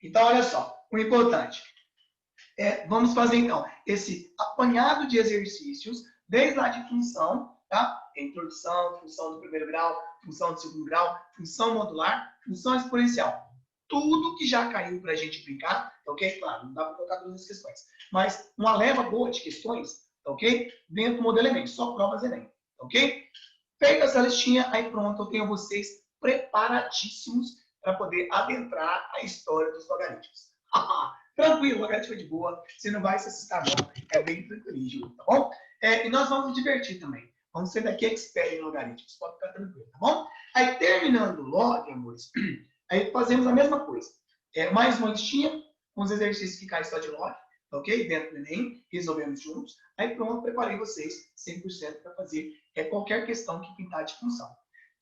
Então, olha só, o importante vamos fazer, então, esse apanhado de exercícios, desde lá de função, tá? Introdução, função do primeiro grau, função do segundo grau, função modular, função exponencial. Tudo que já caiu para a gente brincar, ok? Claro, não dá para colocar todas as questões, mas uma leva boa de questões, ok? Dentro do modelo Enem, só provas Enem, ok? Feita essa listinha, aí pronto, eu tenho vocês preparadíssimos para poder adentrar a história dos logaritmos. Tranquilo, logaritmo é de boa, você não vai se assustar não, é bem tranquilinho, tá bom? E nós vamos nos divertir também, vamos ser daqui expert em logaritmos, pode ficar tranquilo, tá bom? Aí terminando o log, amores, aí fazemos a mesma coisa, mais uma listinha, com os exercícios que caem só de log, ok? Dentro do Enem, resolvemos juntos, aí pronto, preparei vocês 100% para fazer qualquer questão que pintar de função.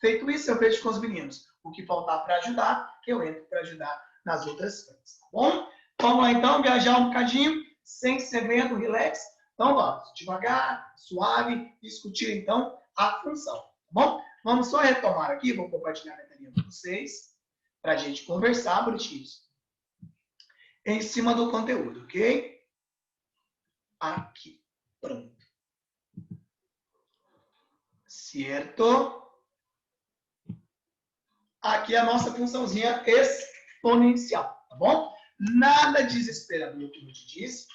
Feito isso, eu vejo com os meninos o que faltar para ajudar, eu entro para ajudar nas outras frentes, tá bom? Vamos lá, então, viajar um bocadinho, sem ser vento, relax. Então, vamos, devagar, suave, discutir, então, a função, tá bom? Vamos só retomar aqui, vou compartilhar a telinha com vocês, para a gente conversar, bonitinhos, em cima do conteúdo, ok? Aqui, pronto. Certo? Aqui é a nossa funçãozinha exponencial, tá bom? Nada desesperador, como eu te disse.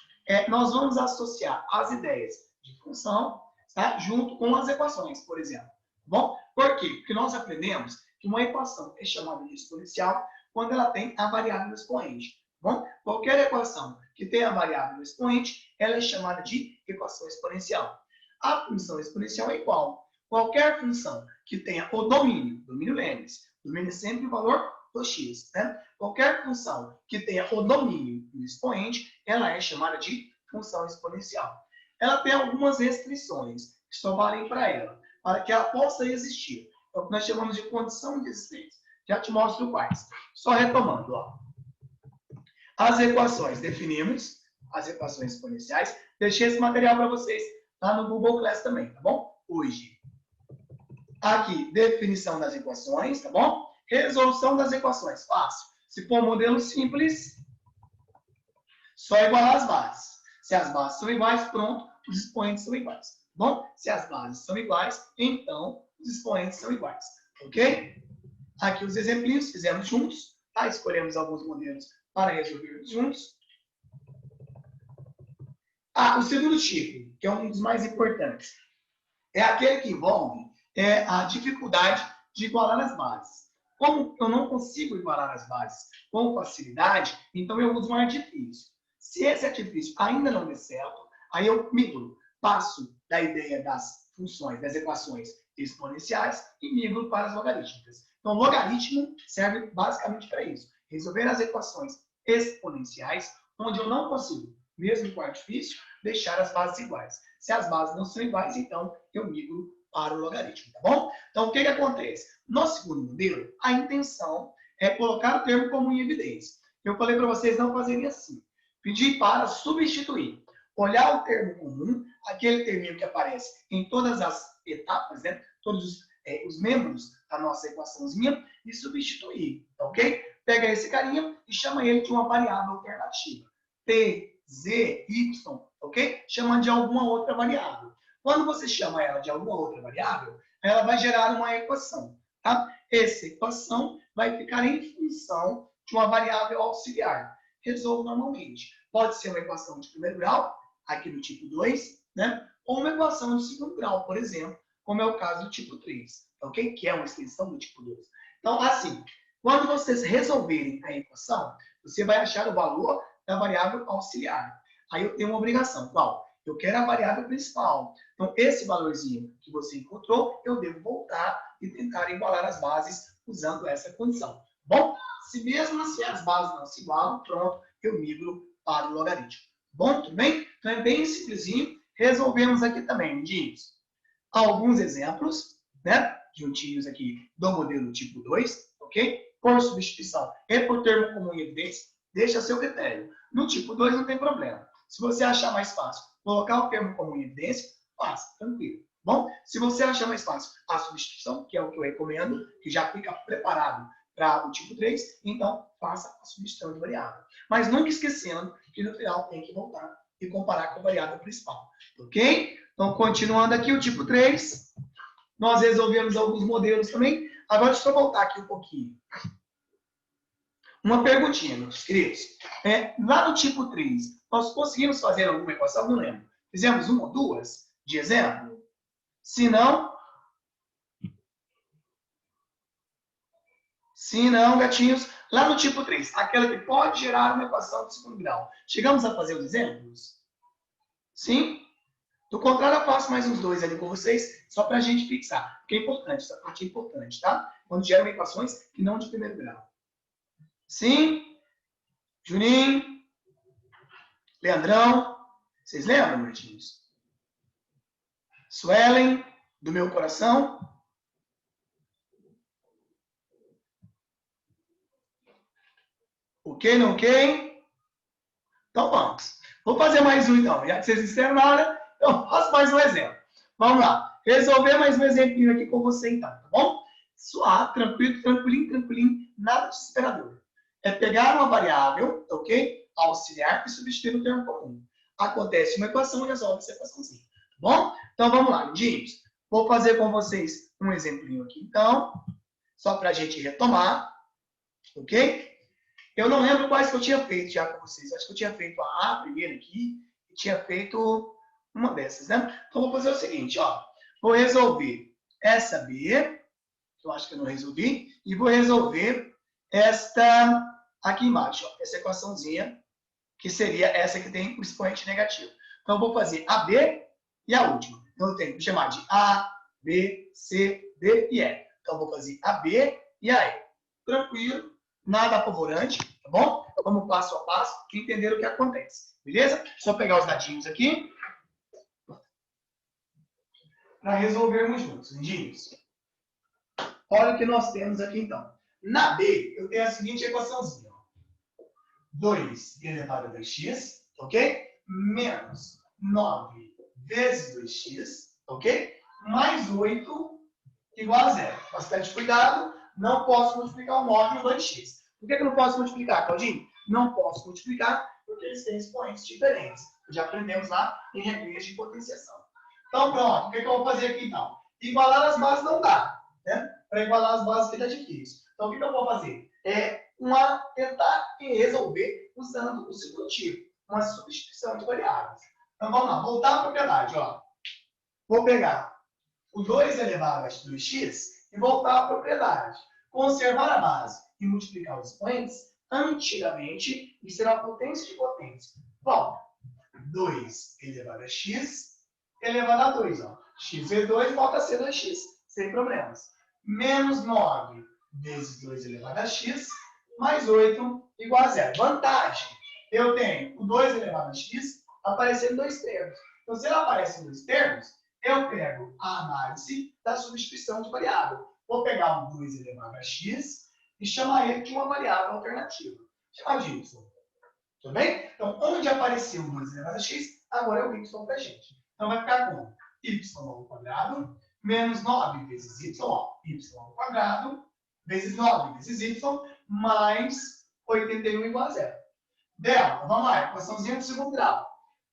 Nós vamos associar as ideias de função, tá? Junto com as equações, por exemplo. Tá bom? Por quê? Porque nós aprendemos que uma equação é chamada de exponencial quando ela tem a variável no expoente. Tá bom? Qualquer equação que tenha a variável no expoente, ela é chamada de equação exponencial. A função exponencial é igual. Qualquer função que tenha o domínio lembre-se, domine sempre o valor do x. Né? Qualquer função que tenha o domínio do expoente, ela é chamada de função exponencial. Ela tem algumas restrições que só valem para ela, para que ela possa existir. É o que nós chamamos de condição de existência. Já te mostro quais. Só retomando. Ó. As equações, definimos as equações exponenciais. Deixei esse material para vocês lá no Google Class também, tá bom? Hoje. Aqui, definição das equações, tá bom? Resolução das equações, fácil. Se for um modelo simples, só igualar as bases. Se as bases são iguais, pronto, os expoentes são iguais. Tá bom? Se as bases são iguais, então os expoentes são iguais. Ok? Aqui os exemplinhos, fizemos juntos. Tá? Escolhemos alguns modelos para resolver juntos. O segundo tipo, que é um dos mais importantes, é aquele que envolve a dificuldade de igualar as bases. Como eu não consigo igualar as bases com facilidade, então eu uso um artifício. Se esse artifício ainda não der certo, aí eu migro, passo da ideia das funções, das equações exponenciais e migro para as logarítmicas. Então, logaritmo serve basicamente para isso. Resolver as equações exponenciais, onde eu não consigo, mesmo com artifício, deixar as bases iguais. Se as bases não são iguais, então eu migro para o logaritmo, tá bom? Então, o que acontece? No segundo modelo, a intenção é colocar o termo comum em evidência. Eu falei para vocês não fazerem assim. Pedi para substituir. Olhar o termo comum, aquele terminho que aparece em todas as etapas, né? Todos os membros da nossa equaçãozinha, e substituir, tá ok? Pega esse carinha e chama ele de uma variável alternativa. T, Z, Y, ok? Chama de alguma outra variável. Quando você chama ela de alguma outra variável, ela vai gerar uma equação. Tá? Essa equação vai ficar em função de uma variável auxiliar. Resolvo normalmente. Pode ser uma equação de primeiro grau, aqui no tipo 2, né? Ou uma equação de segundo grau, por exemplo, como é o caso do tipo 3, ok? Que é uma extensão do tipo 2. Então, assim, quando vocês resolverem a equação, você vai achar o valor da variável auxiliar. Aí eu tenho uma obrigação. Qual? Eu quero a variável principal. Então, esse valorzinho que você encontrou, eu devo voltar e tentar igualar as bases usando essa condição. Bom, se mesmo assim as bases não se igualam, pronto, eu migro para o logaritmo. Bom, tudo bem? Então, é bem simplesinho. Resolvemos aqui também, lindinhos, alguns exemplos, né? Juntinhos aqui do modelo tipo 2, ok? Por substituição e por termo comum em evidência, deixa a seu critério. No tipo 2 não tem problema. Se você achar mais fácil colocar o termo comum em evidência, faça, tranquilo. Bom, se você achar mais fácil a substituição, que é o que eu recomendo, que já fica preparado para o tipo 3, então faça a substituição de variável. Mas nunca esquecendo que no final tem que voltar e comparar com a variável principal. Ok? Então, continuando aqui o tipo 3, nós resolvemos alguns modelos também. Agora, deixa eu voltar aqui um pouquinho. Uma perguntinha, meus queridos. Lá no tipo 3, nós conseguimos fazer alguma equação? Não lembro. Fizemos uma ou duas de exemplo? Se não, gatinhos, lá no tipo 3, aquela que pode gerar uma equação de segundo grau. Chegamos a fazer os exemplos? Sim? Do contrário, eu faço mais uns dois ali com vocês, só para a gente fixar. Porque é importante, essa parte é importante, tá? Quando geram equações que não de primeiro grau. Sim? Juninho? Leandrão? Vocês lembram, Martins? Suelen, do meu coração? Ok, não ok? Então vamos. Vou fazer mais um então. Já que vocês disseram na hora, eu faço mais um exemplo. Vamos lá. Resolver mais um exemplinho aqui com você então, tá bom? Suave, tranquilo, tranquilinho, nada desesperador. É pegar uma variável, ok? Auxiliar e substituir no termo comum. Acontece uma equação e resolve essa equaçãozinha, tá bom? Então vamos lá, lindinhos. Vou fazer com vocês um exemplinho aqui então, só para a gente retomar, ok? Eu não lembro quais que eu tinha feito já com vocês. Acho que eu tinha feito a A primeiro aqui e tinha feito uma dessas, né? Então, vou fazer o seguinte, ó. Vou resolver essa B, que eu acho que eu não resolvi, e vou resolver esta aqui embaixo, ó, essa equaçãozinha, que seria essa que tem o expoente negativo. Então, eu vou fazer a B e a última. Então, eu tenho que chamar de A, B, C, D e E. Então, eu vou fazer a B e a E. Tranquilo. Nada apavorante, tá bom? Vamos passo a passo, que entenderam o que acontece. Beleza? Só pegar os dadinhos aqui. Para resolvermos juntos, lindinhos. Olha o que nós temos aqui, então. Na B, eu tenho a seguinte equaçãozinha. 2 elevado a 2x, ok? Menos 9 vezes 2x, ok? Mais 8 igual a zero. Bastante cuidado. Não posso multiplicar o 9 e o 2x. Por que eu não posso multiplicar, Claudinho? Não posso multiplicar porque eles têm expoentes diferentes. Já aprendemos lá em regrinhas de potenciação. Então, pronto. O que eu vou fazer aqui, então? Igualar as bases não dá. Né? Para igualar as bases fica difícil. Então, o que eu vou fazer? Tentar resolver usando o segundo tipo. Uma substituição de variáveis. Então, vamos lá. Voltar à propriedade. Ó. Vou pegar o 2 elevado a 2x e voltar à propriedade. Conservar a base e multiplicar os expoentes, antigamente, isso era a potência de potência. Bom, 2 elevado a x elevado a 2. Ó. X vezes 2 volta a ser 2x, sem problemas. Menos 9 vezes 2 elevado a x, mais 8 igual a zero. Vantagem, eu tenho o 2 elevado a x aparecendo em dois termos. Então, se ele aparece em dois termos, eu pego a análise da substituição de variável. Vou pegar um 2 elevado a x e chamar ele de uma variável alternativa. Chamar de y. Tudo bem? Então, onde apareceu o 2 elevado a x, agora é o y para a gente. Então, vai ficar com y ao quadrado menos 9 vezes y, ó, y ao quadrado, vezes 9 vezes y, mais 81 igual a zero. Delta, vamos lá, equaçãozinha de segundo grau.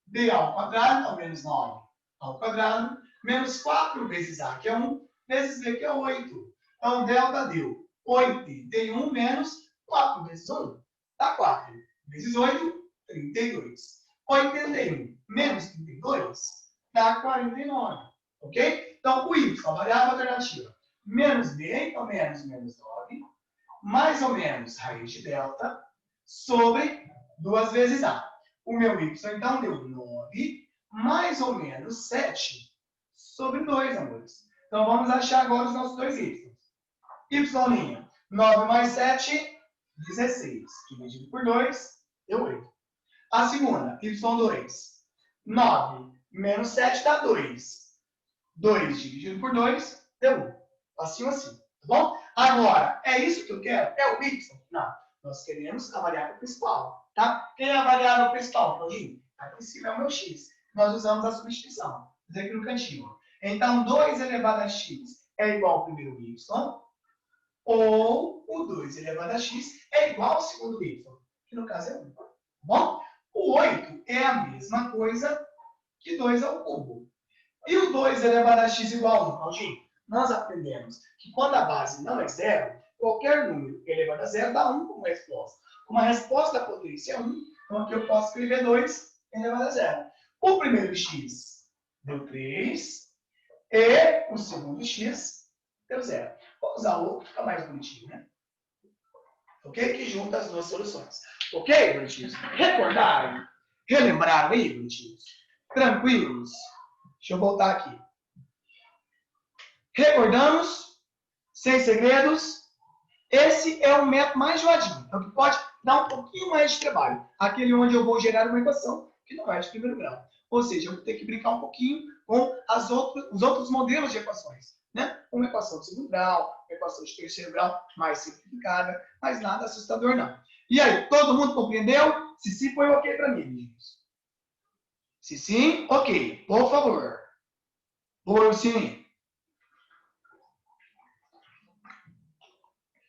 D ao quadrado, então, menos 9 ao quadrado, menos 4 vezes A, que é 1, vezes B, que é 8. Então, delta deu 81 menos 4 vezes 1, dá 4. Vezes 8, 32. 81 menos 32, dá 49. Ok? Então, o y, a variável alternativa, menos b, então menos 9, mais ou menos raiz de delta, sobre 2 vezes a. O meu y, então, deu 9, mais ou menos 7, sobre 2, amores. Então, vamos achar agora os nossos dois y. Y', 9 mais 7, 16. Dividido por 2, deu 8. A segunda, y2, 9 menos 7 dá 2. 2 dividido por 2, deu 1. Assim ou assim, tá bom? Agora, é isso que eu quero? É o y? Não. Nós queremos a variável principal, tá? Quem é a variável principal, Claudinho? Aqui em cima é o meu x. Nós usamos a substituição. Aqui no cantinho. Então, 2 elevado a x é igual ao primeiro y. ou o 2 elevado a x é igual ao segundo y, que no caso é 1. Tá bom? O 8 é a mesma coisa que 2 ao cubo. E o 2 elevado a x igual a 1, Claudinho? Nós aprendemos que quando a base não é zero, qualquer número elevado a zero dá 1 como resposta. Como a resposta da potência é 1, então aqui eu posso escrever 2 elevado a zero. O primeiro x deu 3 e o segundo x deu 0. Vou usar o outro, fica mais bonitinho, né? Ok? Que junta as duas soluções. Ok, bonitinhos? Recordaram? Relembraram aí, bonitinhos? Tranquilos? Deixa eu voltar aqui. Recordamos? Sem segredos? Esse é o método mais joadinho. Então, que pode dar um pouquinho mais de trabalho. Aquele onde eu vou gerar uma equação que não é de primeiro grau. Ou seja, eu vou ter que brincar um pouquinho com os outros modelos de equações. Né? Uma equação de segundo grau, uma equação de terceiro grau mais simplificada, mas nada assustador não. E aí, todo mundo compreendeu? Se sim, foi ok para mim, meninos. Se sim, ok. Por favor. Por sim.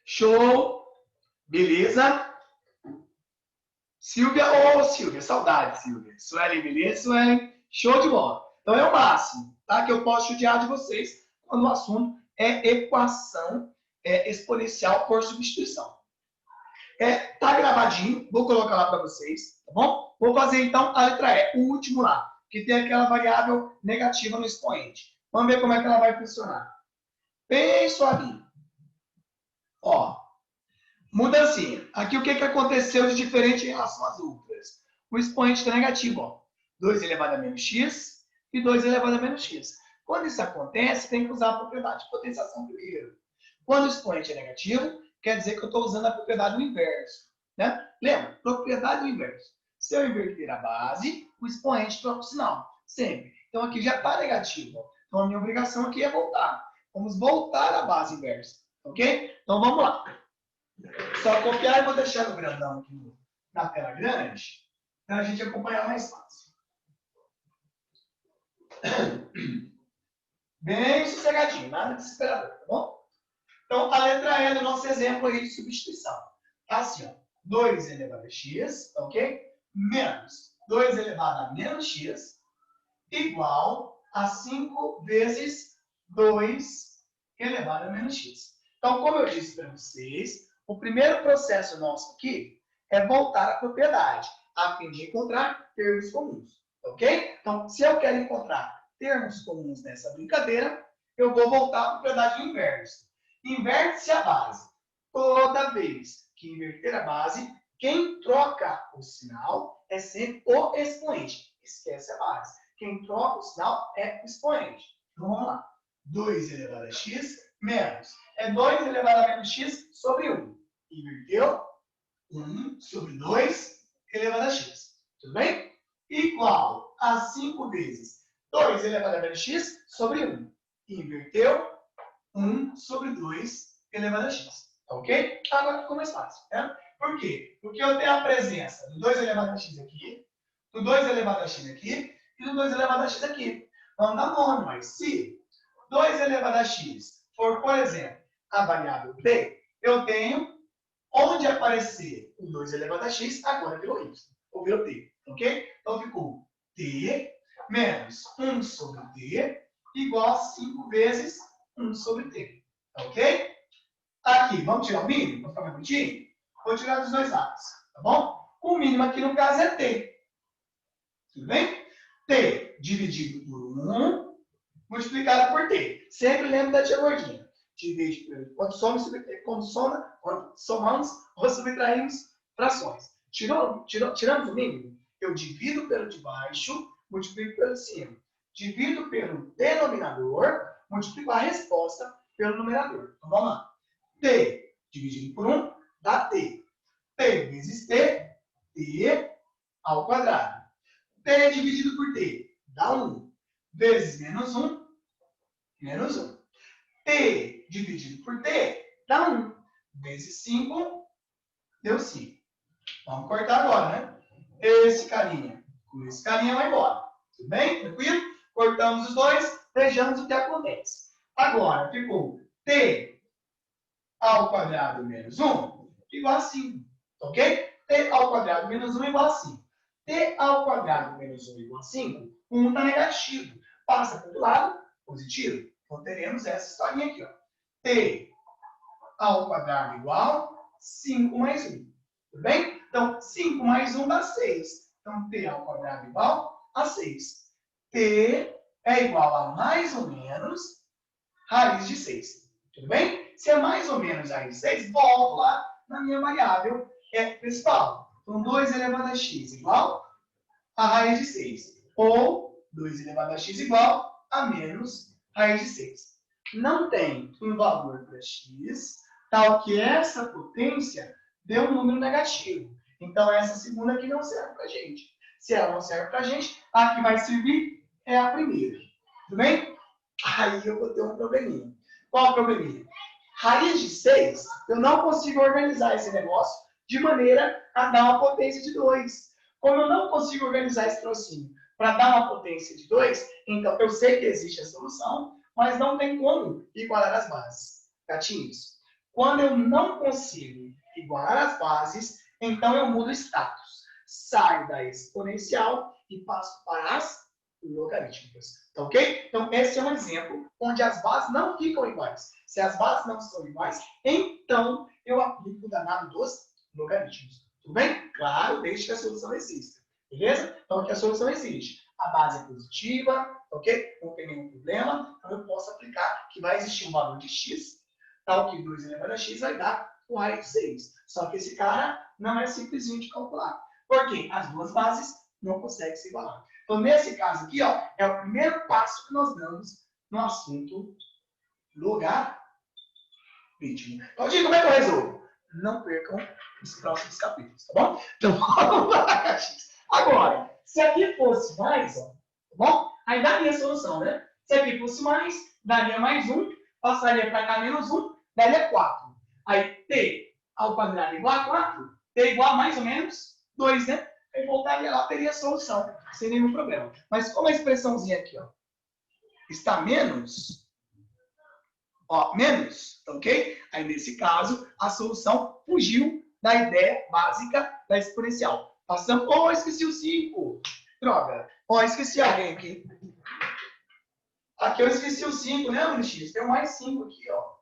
Show. Beleza. Silvia, ô Silvia, saudade, Silvia. Suelen, beleza, Suelen? Show de bola. Então é o máximo, tá? Que eu posso judiar de vocês quando o assunto é equação exponencial por substituição. Tá gravadinho, vou colocar lá para vocês, tá bom? Vou fazer então a letra E, o último lá, que tem aquela variável negativa no expoente. Vamos ver como é que ela vai funcionar. Bem suavinho. Ó, mudancinha. Aqui o que aconteceu de diferente em relação às outras? O expoente está negativo, ó. 2 elevado a menos x e 2 elevado a menos x. Quando isso acontece, tem que usar a propriedade de potenciação primeiro. Quando o expoente é negativo, quer dizer que eu estou usando a propriedade do inverso. Né? Lembra? Propriedade do inverso. Se eu inverter a base, o expoente troca o sinal. Sempre. Então aqui já está negativo. Então a minha obrigação aqui é voltar. Vamos voltar à base inversa. Ok? Então vamos lá. Só copiar e vou deixar no grandão aqui na tela grande, para a gente acompanhar mais fácil. Bem sossegadinho, nada desesperador, tá bom? Então, a letra E do nosso exemplo aí de substituição. Tá assim, ó. 2 elevado a x, ok? Menos 2 elevado a menos x, igual a 5 vezes 2 elevado a menos x. Então, como eu disse para vocês, o primeiro processo nosso aqui é voltar à propriedade, a fim de encontrar termos comuns, ok? Então, se eu quero encontrar termos comuns nessa brincadeira, eu vou voltar à propriedade inversa. Inverte-se a base. Toda vez que inverter a base, quem troca o sinal é sempre o expoente. Esquece a base. Quem troca o sinal é o expoente. Então, vamos lá. 2 elevado a x menos. 2 elevado a menos x sobre 1. Inverteu? 1 sobre 2 elevado a x. Tudo bem? Igual a 5 vezes 2 elevado a menos x sobre 1. Inverteu? 1 sobre 2 elevado a x. Ok? Agora ficou mais fácil. Né? Por quê? Porque eu tenho a presença do 2 elevado a x aqui, do 2 elevado a x aqui e do 2 elevado a x aqui. Vamos dar nome, mas se 2 elevado a x for, por exemplo, a variável t, eu tenho onde aparecer o 2 elevado a x, agora virou y, ou virou t, ok? Então ficou t menos 1 sobre t igual a 5 vezes 1 sobre t, ok? Aqui, vamos tirar o mínimo, para ficar mais bonitinho? Vou tirar dos dois lados, tá bom? O mínimo aqui no caso é t, tudo bem? T dividido por 1 multiplicado por t. Sempre lembra da tia gordinha. Divide quando somamos ou subtraímos frações. Tiramos o mínimo? Eu divido pelo de baixo, multiplico pelo de cima. Divido pelo denominador, multiplico a resposta pelo numerador. Então vamos lá. T dividido por 1 dá t. T vezes t, t ao quadrado. T dividido por t dá 1. Vezes menos 1, menos 1. T dividido por t dá 1. Vezes 5, deu 5. Vamos cortar agora, né? Esse carinha com esse carinha vai embora. Tudo bem? Tranquilo? Cortamos os dois, vejamos o que acontece. Agora, ficou t ao quadrado menos 1 igual a 5. Ok? T ao quadrado menos 1 igual a 5. T ao quadrado menos 1 igual a 5. 1 está negativo. Passa para o lado positivo. Então, teremos essa historinha aqui. Ó. T ao quadrado igual a 5 mais 1. Tudo bem? Então, 5 mais 1 dá 6. Então, T ao quadrado igual a 6. T é igual a mais ou menos raiz de 6. Tudo bem? Se é mais ou menos raiz de 6, volto lá na minha variável principal. Então, 2 elevado a x igual a raiz de 6. Ou 2 elevado a x igual a menos raiz de 6. Não tem um valor para x, tal que essa potência dê um número negativo. Então, essa segunda aqui não serve para a gente. Se ela não serve para a gente, a que vai servir é a primeira. Tudo bem? Aí eu vou ter um probleminha. Qual o probleminha? Raiz de 6, eu não consigo organizar esse negócio de maneira a dar uma potência de 2. Como eu não consigo organizar esse trocinho para dar uma potência de 2, então eu sei que existe a solução, mas não tem como igualar as bases. Gatinhos, quando eu não consigo igualar as bases, então eu mudo o status. Saio da exponencial e passo para as logarítmicas. Tá ok? Então, esse é um exemplo onde as bases não ficam iguais. Se as bases não são iguais, então eu aplico o danado dos logaritmos. Tudo bem? Claro, desde que a solução exista. Beleza? Então, aqui a solução existe. A base é positiva, ok? Não tem nenhum problema. Então, eu posso aplicar que vai existir um valor de x, tal que 2 elevado a x vai dar o raiz de 6. Só que esse cara não é simplesinho de calcular. Por quê? As duas bases não conseguem se igualar. Então, nesse caso aqui, ó, é o primeiro passo que nós damos no assunto logaritmo. Então, diga como é que eu resolvo. Não percam os próximos capítulos, tá bom? Então, vamos lá, caixinhas. Agora, se aqui fosse mais, ó, tá bom? Aí daria a solução, né? Se aqui fosse mais, daria mais 1, passaria para cá menos 1, daria 4. Aí, t ao quadrado igual a 4, t igual a mais ou menos 2, né? Aí voltaria lá, teria a solução, sem nenhum problema. Mas como a expressãozinha aqui, ó, está menos, ó, menos, ok? Aí, nesse caso, a solução fugiu da ideia básica da exponencial. Passamos, oh, esqueci o 5. Droga, ó, esqueci alguém aqui. Aqui eu esqueci o 5, né, Luiz? Tem mais 5 aqui, ó.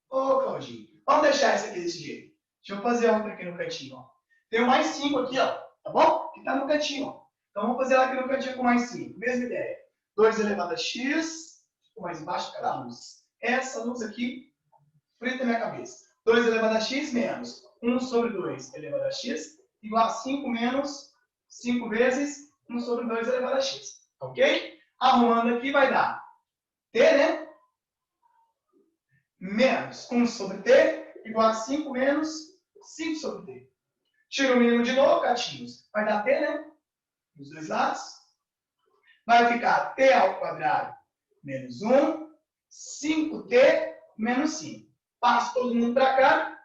Ô, Claudinho, vamos deixar esse aqui desse jeito. Deixa eu fazer outra aqui no cantinho, ó. Tem mais 5 aqui, ó, tá bom? Que tá no cantinho, ó. Então, vamos fazer ela aqui no cantinho com mais 5. Mesma ideia. 2 elevado a x, ficou mais embaixo cada luz. Essa luz aqui, frente na minha cabeça. 2 elevado a x menos 1 sobre 2 elevado a x, igual a 5 menos 5 vezes 1 sobre 2 elevado a x. Ok? Arrumando aqui vai dar t, né? Menos 1 sobre t, igual a 5 menos 5 sobre t. Tira o mínimo de novo, gatinhos. Vai dar t, né? Dos dois lados. Vai ficar t ao quadrado menos 1, 5t menos 5. Passo todo mundo para cá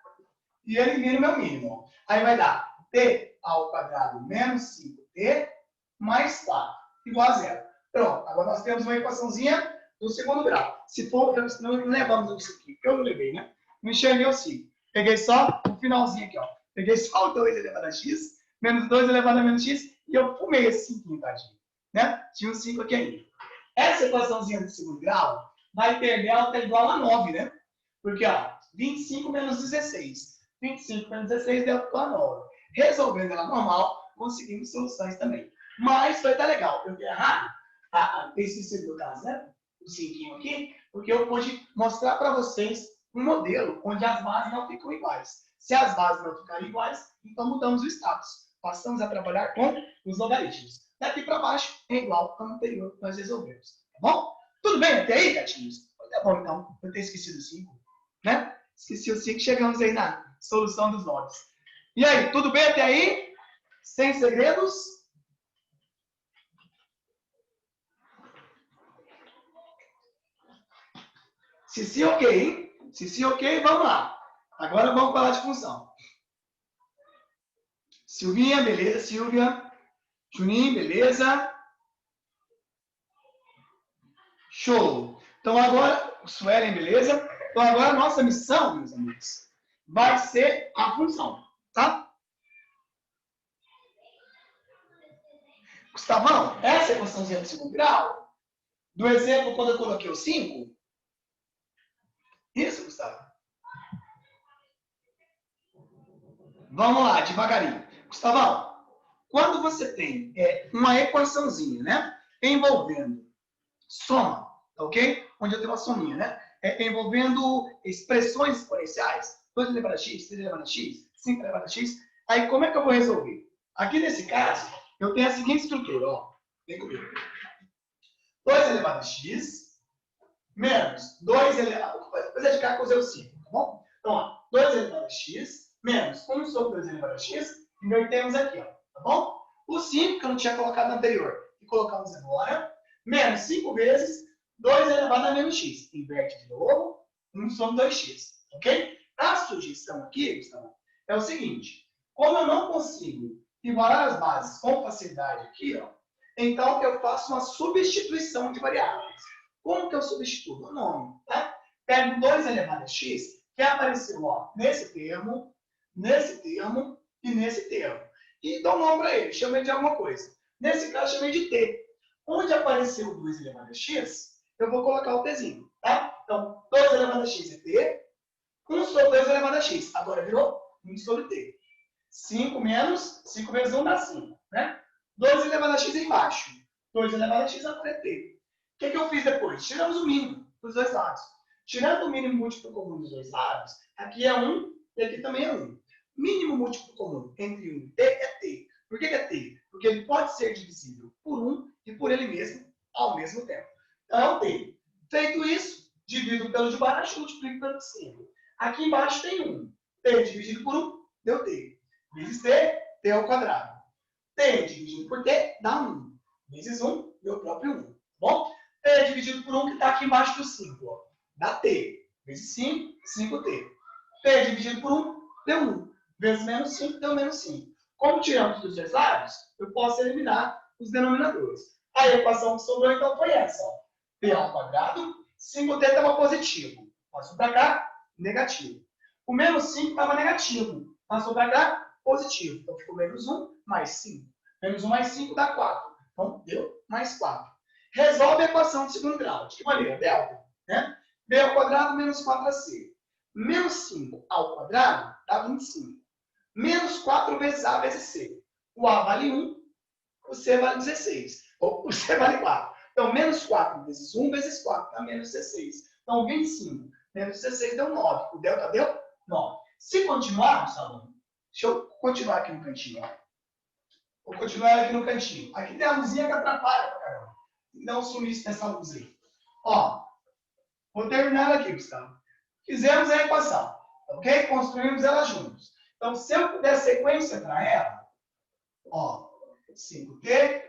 e elimino meu mínimo. Aí vai dar t ao quadrado menos 5t mais 4, igual a 0. Pronto, agora nós temos uma equaçãozinha do segundo grau. Se for, não levamos isso aqui, que eu não levei, né? Não enxerguei o 5. Peguei só o finalzinho aqui, ó. Peguei só o 2 elevado a x, menos 2 elevado a menos x, e eu fumei esse 5, tadinho. Né? Tinha um 5 aqui ainda. Essa equaçãozinha do segundo grau vai ter delta igual a 9, né? Porque, ó, 25 menos 16. 25 menos 16 delta igual a 9. Resolvendo ela normal, conseguimos soluções também. Mas vai estar legal. Eu tenho errado esse segundo caso, né? O 5 aqui, porque eu pude mostrar para vocês um modelo onde as bases não ficam iguais. Se as bases não ficarem iguais, então mudamos o status. Passamos a trabalhar com os logaritmos. Daqui para baixo é igual ao anterior que nós resolvemos. Tá bom? Tudo bem até aí, gatinhos? Tá bom, então. Eu tenho esquecido o 5. Né? Esqueci o 5. Chegamos aí na solução dos 9. E aí, tudo bem até aí? Sem segredos? Se sim, ok, hein? Se sim, ok, vamos lá. Agora vamos falar de função. Silvinha, beleza, Silvia. Juninho, beleza? Show. Então agora, Suelen, beleza? Então, agora a nossa missão, meus amigos, vai ser a função, tá? Gustavão, essa equaçãozinha do segundo grau, do exemplo quando eu coloquei o 5, isso, Gustavo? Vamos lá, devagarinho. Gustavão, quando você tem uma equaçãozinha, né, envolvendo soma, ok? Onde eu tenho uma sominha, né? Envolvendo expressões exponenciais, 2 elevado a x, 3 elevado a x, 5 elevado a x, aí como é que eu vou resolver? Aqui nesse caso, eu tenho a seguinte estrutura, ó. Vem comigo. 2 elevado a x menos 2 elevado... Depois é de cá que eu usei o 5, tá bom? Então, ó, 2 elevado a x menos 1 sobre 2 elevado a x, invertemos aqui, ó, tá bom? O 5, que eu não tinha colocado no anterior, e colocamos agora, menos 5 vezes 2 elevado a menos x. Inverte de novo, 1 sobre 2x, ok? A sugestão aqui, Gustavo, é o seguinte, como eu não consigo igualar as bases com facilidade aqui, ó, então eu faço uma substituição de variáveis. Como que eu substituo? O nome, tá? Pego 2 elevado a x, que apareceu, ó, nesse termo e nesse termo. E dou um nome para ele, chamei de alguma coisa. Nesse caso, chamei de t. Onde apareceu o 2 elevado a x, eu vou colocar o tzinho, tá? Então, 2 elevado a x é t, 1 sobre 2 elevado a x. Agora virou 1 sobre t. 5 menos 5 vezes 1 dá 5, né? 2 elevado a x é embaixo. 2 elevado a x agora é t. O que eu fiz depois? Tiramos o mínimo dos dois lados. Tirando o mínimo múltiplo comum dos dois lados, aqui é 1 e aqui também é 1. Mínimo múltiplo comum entre 1 e t é t. Por que é t? Porque ele pode ser divisível por 1 e por ele mesmo ao mesmo tempo. Então é o t. Feito isso, divido pelo de baixo e multiplico pelo de cima. Aqui embaixo tem 1. T dividido por 1 deu t. Vezes t, t ao quadrado. T dividido por t dá 1. Vezes 1, meu próprio 1. Bom? T dividido por 1 que está aqui embaixo do 5. Ó, dá t. Vezes 5, 5t. T dividido por 1 deu 1. Vezes menos 5 deu menos 5. Como tiramos dos dois lados, eu posso eliminar os denominadores. A equação que sobrou então foi essa. Ó. T ao quadrado, 5t estava positivo. Passou para cá, negativo. O menos 5 estava negativo. Passou para cá, positivo. Então ficou menos 1 mais 5. Menos 1 mais 5 dá 4. Então deu mais 4. Resolve a equação de segundo grau. De que maneira? Delta. Né? B ao quadrado menos 4ac. Menos 5 ao quadrado dá 25. Menos 4 vezes A vezes C. O A vale 1, o C vale 16. Ou o C vale 4. Então, menos 4 vezes 1 vezes 4 dá menos 16. Então, 25 menos 16 deu 9. O delta deu 9. Se continuarmos, aluno, deixa eu continuar aqui no cantinho. Ó. Vou continuar aqui no cantinho. Aqui tem a luzinha que atrapalha pra caramba. Dá um sumiço nessa luz aí. Ó, vou terminar aqui, Gustavo. Fizemos a equação, ok? Construímos ela juntos. Então, se eu puder sequência para ela, ó, 5t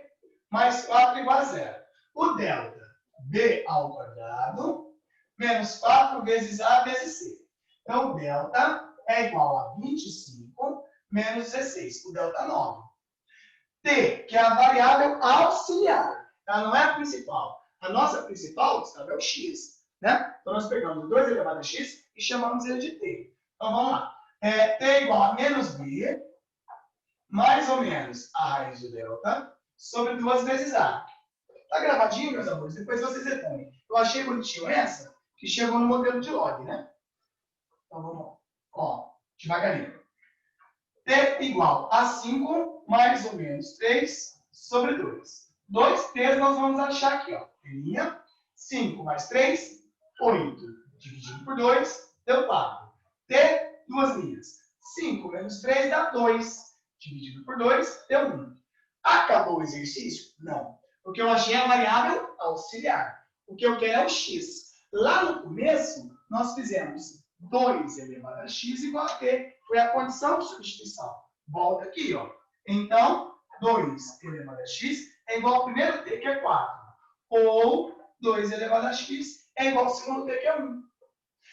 mais 4 igual a 0. O delta, b ao quadrado, menos 4 vezes a vezes c. Então, o delta é igual a 25 menos 16. O delta 9. T, que é a variável auxiliar. Ela não é a principal. A nossa principal, Gustavo, é o x. Né? Então, nós pegamos 2 elevado a x e chamamos ele de t. Então, vamos lá. T é igual a menos b, mais ou menos a raiz do delta, sobre 2 vezes a. Tá gravadinho, meus amores? Depois vocês repõem. Eu achei bonitinho essa, que chegou no modelo de log, né? Então, vamos lá. Ó, devagarinho. T igual a 5, mais ou menos 3 sobre 2. 2t nós vamos achar aqui, ó. Linha, 5 mais 3, 8. Dividido por 2, deu 4. T, duas linhas. 5 menos 3 dá 2. Dividido por 2, deu 1. Acabou o exercício? Não. Porque eu achei a variável auxiliar. O que eu quero é o x. Lá no começo, nós fizemos 2 elevado a x igual a t. Foi a condição de substituição. Volta aqui, ó. Então, 2 elevado a x é igual ao primeiro t, que é 4. Ou 2 elevado a x é igual ao segundo t, que é 1.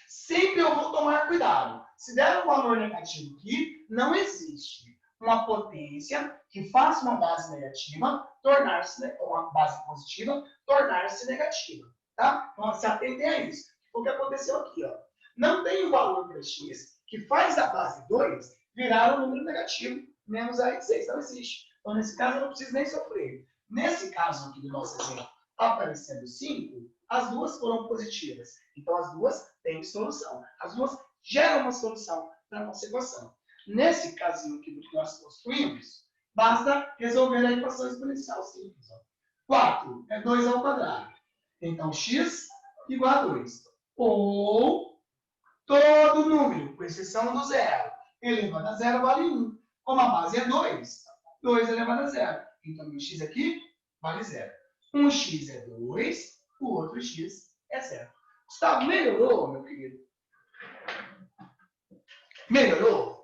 Sempre eu vou tomar cuidado. Se der um valor negativo aqui, não existe uma potência que faça uma base negativa tornar-se, uma base positiva tornar-se negativa. Tá? Então, se atentem a isso. O que aconteceu aqui, ó. não tem um valor para x que faz a base 2 virar um número negativo, menos a de 6. Não existe. Então, nesse caso, eu não preciso nem sofrer. Nesse caso aqui do nosso exemplo, aparecendo 5, as duas foram positivas. Então, as duas têm solução. As duas geram uma solução para a nossa equação. Nesse casinho aqui do que nós construímos, basta resolver a equação exponencial simples. 4 é 2 ao quadrado. Então, x igual a 2. Ou todo número, com exceção do zero, elevado a zero vale 1. Como a base é 2, 2 elevado a zero. Então, o x aqui vale zero. Um x é 2, o outro x é zero. Gustavo, melhorou, meu querido? Melhorou?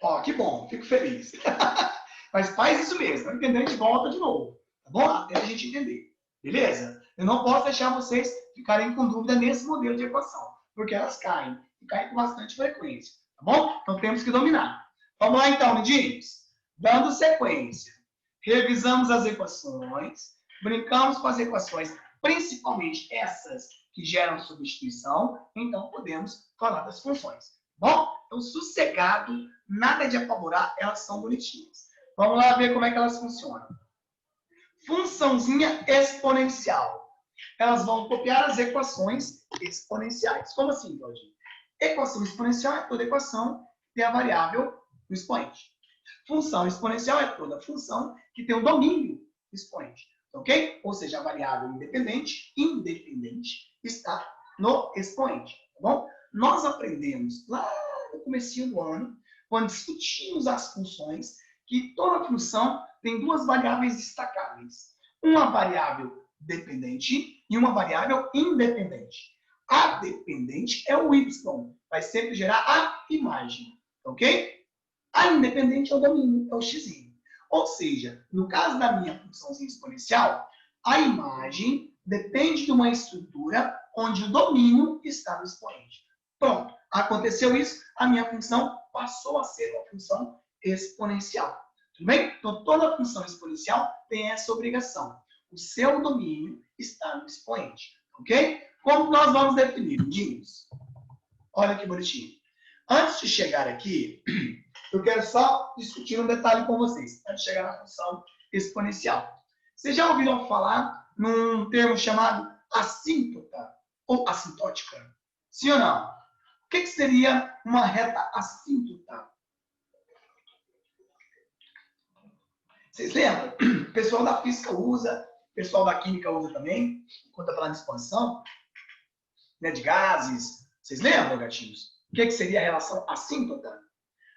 Ó, que bom, fico feliz. Mas faz isso mesmo, não entendeu? A gente volta de novo, tá bom? Até a gente entender, beleza? Eu não posso deixar vocês ficarem com dúvida nesse modelo de equação, porque elas caem, e caem com bastante frequência, tá bom? Então temos que dominar. Vamos lá então, lindinhos? Dando sequência, revisamos as equações, brincamos com as equações, principalmente essas que geram substituição, então podemos falar das funções, tá bom? Então, sossegado, nada de apavorar, elas são bonitinhas. Vamos lá ver como é que elas funcionam. Funçãozinha exponencial. Elas vão copiar as equações exponenciais. Como assim, Claudinho? Equação exponencial é toda equação que tem a variável do expoente. Função exponencial é toda função que tem o domínio do expoente. Ok? Ou seja, a variável independente está no expoente. Tá bom? Nós aprendemos lá no comecinho do ano, quando discutimos as funções, que toda função tem duas variáveis destacáveis. Uma variável dependente e uma variável independente. A dependente é o y, vai sempre gerar a imagem, ok? A independente é o domínio, é o x. Ou seja, no caso da minha funçãozinha exponencial, a imagem depende de uma estrutura onde o domínio está no expoente. Pronto, aconteceu isso, a minha função passou a ser uma função exponencial. Tudo bem? Então, toda função exponencial tem essa obrigação. O seu domínio está no expoente. Ok? Como nós vamos definir, lindinhos? Olha que bonitinho. Antes de chegar aqui, eu quero só discutir um detalhe com vocês, antes de chegar na função exponencial. Vocês já ouviram falar num termo chamado assíntota ou assintótica? Sim ou não? O que seria uma reta assíntota? Vocês lembram? O pessoal da física usa, o pessoal da química usa também, quando está falando de expansão, né, de gases. Vocês lembram, gatinhos? O que seria a relação assíntota?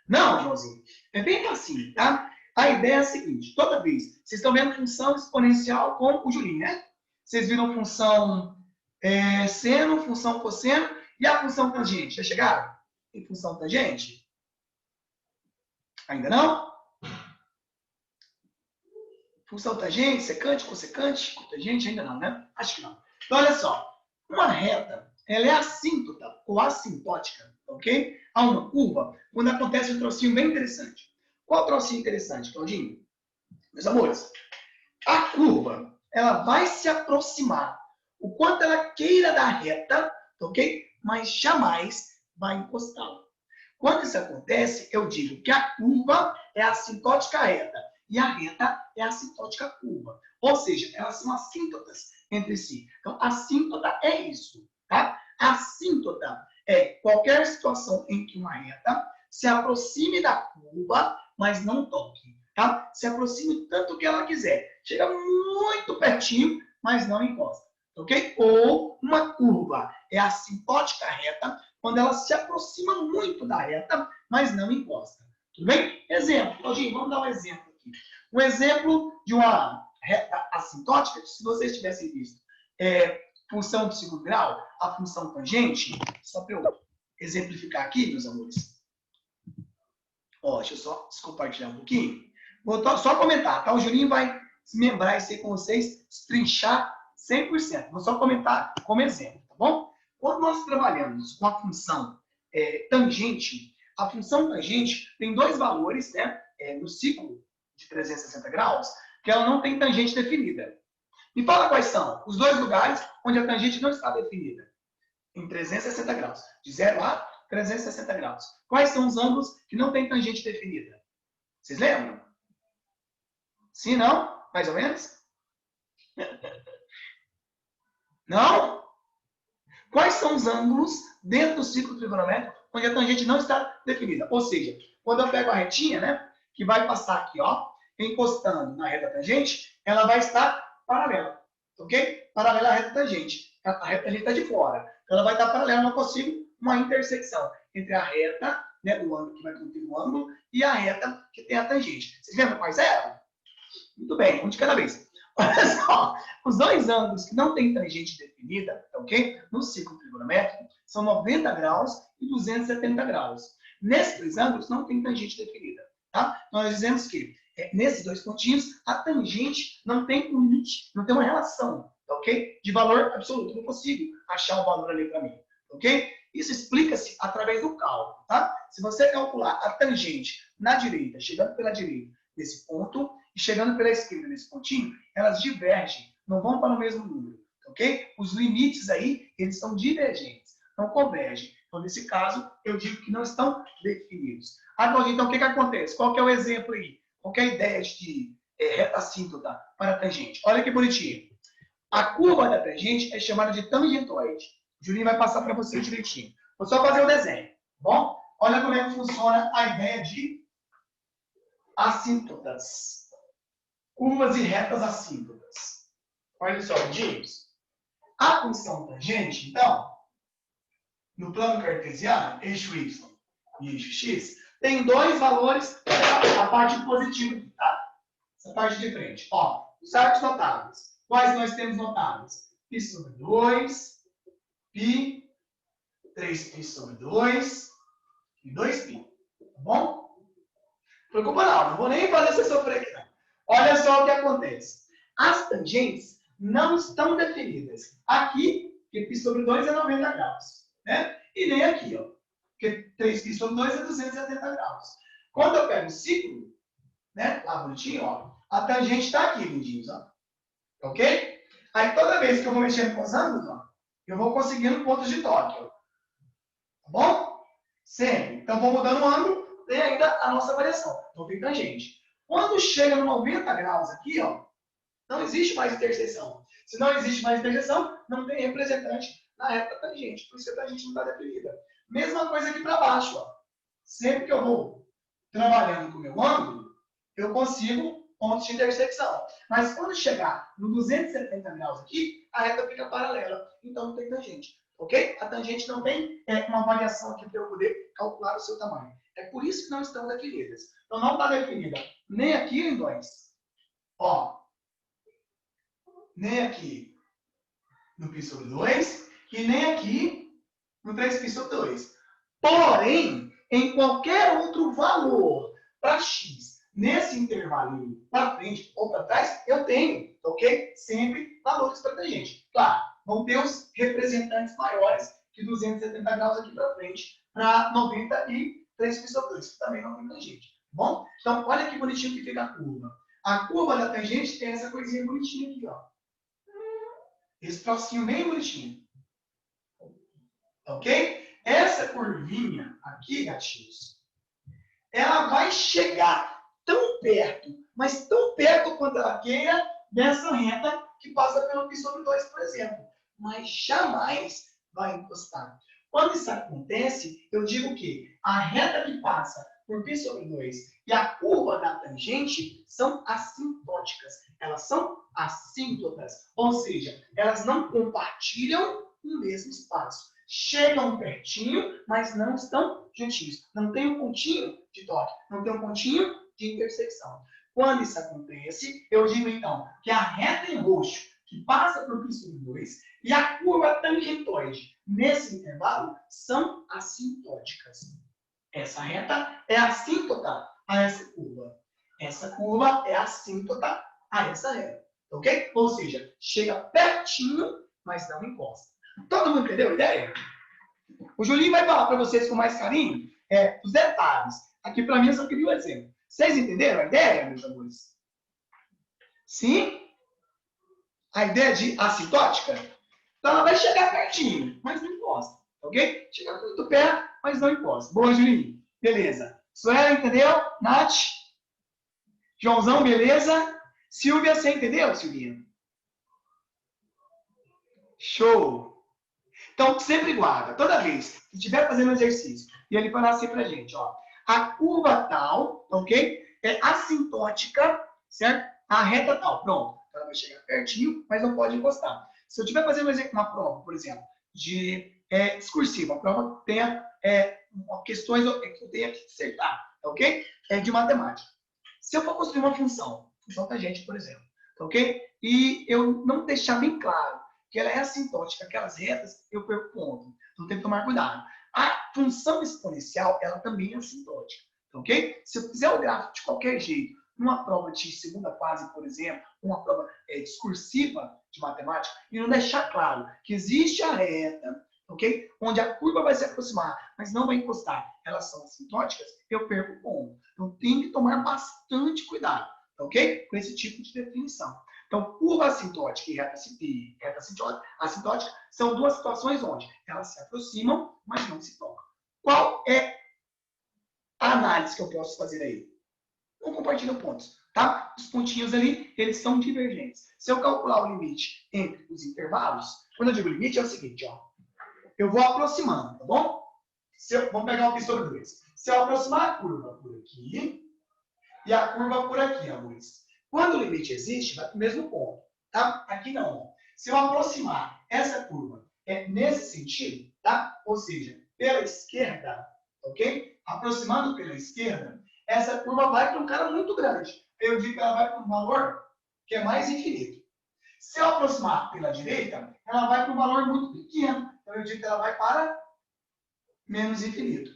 Não, Joãozinho. É bem assim, tá? A ideia é a seguinte, toda vez, vocês estão vendo função exponencial com o Julinho, né? Vocês viram função seno, função cosseno e a função tangente. Já chegaram? Tem função tangente? Ainda não? Função tangente, secante, cossecante, cotangente, ainda não, né? Acho que não. Então, olha só. Uma reta, ela é assíntota ou assintótica, ok? A uma curva, quando acontece um trocinho bem interessante. Qual trocinho interessante, Claudinho? Meus amores, a curva, ela vai se aproximar o quanto ela queira da reta, ok? Mas jamais vai encostá-la. Quando isso acontece, eu digo que a curva é assintótica reta e a reta é assintótica curva. Ou seja, elas são assíntotas entre si. Então, assíntota é isso, tá? Assíntota é qualquer situação em que uma reta se aproxime da curva, mas não toque, tá? Se aproxime tanto que ela quiser. Chega muito pertinho, mas não encosta, ok? Ou uma curva é assintótica reta quando ela se aproxima muito da reta, mas não encosta. Tudo bem? Exemplo, Claudinho, vamos dar um exemplo aqui. Um exemplo de uma reta assintótica, se vocês tivessem visto função de segundo grau, a função tangente, só para eu exemplificar aqui, meus amores. Ó, deixa eu só compartilhar um pouquinho. Vou só comentar, tá? O Julinho vai desmembrar isso aí com vocês, trinchar 100%. Vou só comentar como exemplo, tá bom? Quando nós trabalhamos com a função tangente, a função tangente tem dois valores, né? No ciclo de 360 graus, que ela não tem tangente definida. Me fala quais são os dois lugares onde a tangente não está definida. em 360 graus. De 0 a 360 graus. Quais são os ângulos que não têm tangente definida? Vocês lembram? Sim, não? Mais ou menos? Não? Quais são os ângulos dentro do ciclo trigonométrico onde a tangente não está definida? Ou seja, quando eu pego a retinha, né, que vai passar aqui, ó, encostando na reta tangente, ela vai estar paralela, ok? Paralela à reta tangente. A reta tangente está de fora. Ela vai estar paralela, eu não consigo uma intersecção entre a reta, né, do ângulo que vai conter o ângulo, e a reta que tem a tangente. Vocês lembram quais eram? Muito bem, um de cada vez. Olha só, os dois ângulos que não têm tangente definida, ok? No ciclo trigonométrico, são 90 graus e 270 graus. Nesses dois ângulos não tem tangente definida, tá? Nós dizemos que nesses dois pontinhos, a tangente não tem um limite, não tem uma relação, ok? De valor absoluto. Eu não consigo achar um valor ali para mim, ok? Isso explica-se através do cálculo, tá? Se você calcular a tangente na direita, chegando pela direita desse ponto, e chegando pela esquerda nesse pontinho, elas divergem, não vão para o mesmo número, ok? Os limites aí, eles são divergentes, não convergem. Então, nesse caso, eu digo que não estão definidos. Agora, então, o que acontece? Qual que é o exemplo aí? Qual que é a ideia de reta assíntota para a tangente? Olha que bonitinho. A curva da tangente é chamada de tangentoide. O Julinho vai passar para você direitinho. Vou só fazer o desenho, tá bom? Olha como é que funciona a ideia de assíntotas. Curvas e retas assíntotas. Olha só, James. A função tangente, então, no plano cartesiano, eixo y e eixo x, tem dois valores a parte positiva, tá? Essa parte de frente. Ó, os arcos notáveis. Quais nós temos notáveis? Π sobre 2, π, 3π sobre 2 e 2π. Tá bom? Preocupa não vou nem fazer você sofrer aqui, não. Olha só o que acontece. As tangentes não estão definidas. Aqui, que π sobre 2 é 90 graus. Né? E nem aqui, ó. Porque 3π sobre 2 é 270 graus. Quando eu pego o ciclo, né? Lá bonitinho, ó. A tangente está aqui, lindinhos, ó. Ok? Aí toda vez que eu vou mexendo com os ângulos, ó, eu vou conseguindo pontos de toque, ó. Tá bom? Sempre. Então, vou mudando o ângulo, tem ainda a nossa variação. Então, tem tangente. Quando chega no 90 graus aqui, ó, não existe mais interseção. Se não existe mais interseção, não tem representante na reta tangente. Por isso que a tangente não está definida. Mesma coisa aqui para baixo, ó. Sempre que eu vou trabalhando com o meu ângulo, eu consigo pontos de intersecção. Mas quando chegar no 270 graus aqui, a reta fica paralela. Então não tem tangente. Ok? A tangente não tem uma variação aqui para eu poder calcular o seu tamanho. É por isso que não estão definidas. Então não está definida nem aqui em 2. Ó. Nem aqui no π sobre 2 e nem aqui no 3π sobre 2. Porém, em qualquer outro valor para x, nesse intervalo para frente ou para trás, eu tenho, ok? Sempre valores para tangente. Claro, vão ter os representantes maiores que 270 graus aqui para frente, para 90 e 3π sobre 2, que também não tem tangente. Bom? Então, olha que bonitinho que fica a curva. A curva da tangente tem essa coisinha bonitinha aqui, ó. Esse trocinho bem bonitinho. Ok? Essa curvinha aqui, gatinhos, ela vai chegar tão perto, mas tão perto quanto ela queira, dessa reta que passa pelo π sobre 2, por exemplo. Mas jamais vai encostar. Quando isso acontece, eu digo que a reta que passa por π sobre 2 e a curva da tangente são assintóticas. Elas são assíntotas. Ou seja, elas não compartilham o mesmo espaço. Chegam pertinho, mas não estão juntinhos. Não tem um pontinho de toque. Não tem um pontinho de intersecção. Quando isso acontece, eu digo então que a reta em roxo que passa por π sobre 2 e a curva tangentoide nesse intervalo são assintóticas. Essa reta é assíntota a essa curva. Essa curva é assíntota a essa reta. Ok? Ou seja, chega pertinho, mas não encosta. Todo mundo entendeu a ideia? O Julinho vai falar para vocês com mais carinho os detalhes. Aqui para mim eu só queria um exemplo. Vocês entenderam a ideia, meus amores? Sim? A ideia de assintótica? Então ela vai chegar pertinho, mas não encosta. Ok? Chega muito perto, mas não encosta. Boa, Julinho. Beleza. Suela, entendeu? Nath? Joãozão, beleza? Silvia, você entendeu, Silvinha? Show! Então, sempre guarda. Toda vez que estiver fazendo exercício, e ele falar assim pra gente, ó. A curva tal, ok? É assintótica, certo? A reta tal. Pronto. Ela vai chegar pertinho, mas não pode encostar. Se eu estiver fazendo uma prova, por exemplo, de discursiva, uma prova que tenha questões que eu tenha que acertar, ok? De matemática. Se eu for construir uma função tangente, por exemplo, ok? E eu não deixar bem claro que ela é assintótica, aquelas retas, eu perco ponto. Então tem que tomar cuidado. A função exponencial, ela também é assintótica, ok? Se eu fizer o gráfico de qualquer jeito, numa prova de segunda fase, por exemplo, uma prova discursiva de matemática, e não deixar claro que existe a reta, ok? Onde a curva vai se aproximar, mas não vai encostar, elas são assintóticas, eu perco o ponto. Então tem que tomar bastante cuidado, ok? Com esse tipo de definição. Então, curva assintótica e reta assintótica são duas situações onde elas se aproximam, mas não se tocam. Qual é a análise que eu posso fazer aí? Não compartilho pontos, tá? Os pontinhos ali, eles são divergentes. Se eu calcular o limite entre os intervalos, quando eu digo limite, é o seguinte, ó. Eu vou aproximando, tá bom? Vamos pegar o aqui sobre 2. Se eu aproximar a curva por aqui e a curva por aqui, amores. Quando o limite existe, vai para o mesmo ponto, tá? Aqui não. Se eu aproximar essa curva nesse sentido, tá? Ou seja, pela esquerda, ok? Aproximando pela esquerda, essa curva vai para um cara muito grande. Eu digo que ela vai para um valor que é mais infinito. Se eu aproximar pela direita, ela vai para um valor muito pequeno. Então eu digo que ela vai para menos infinito.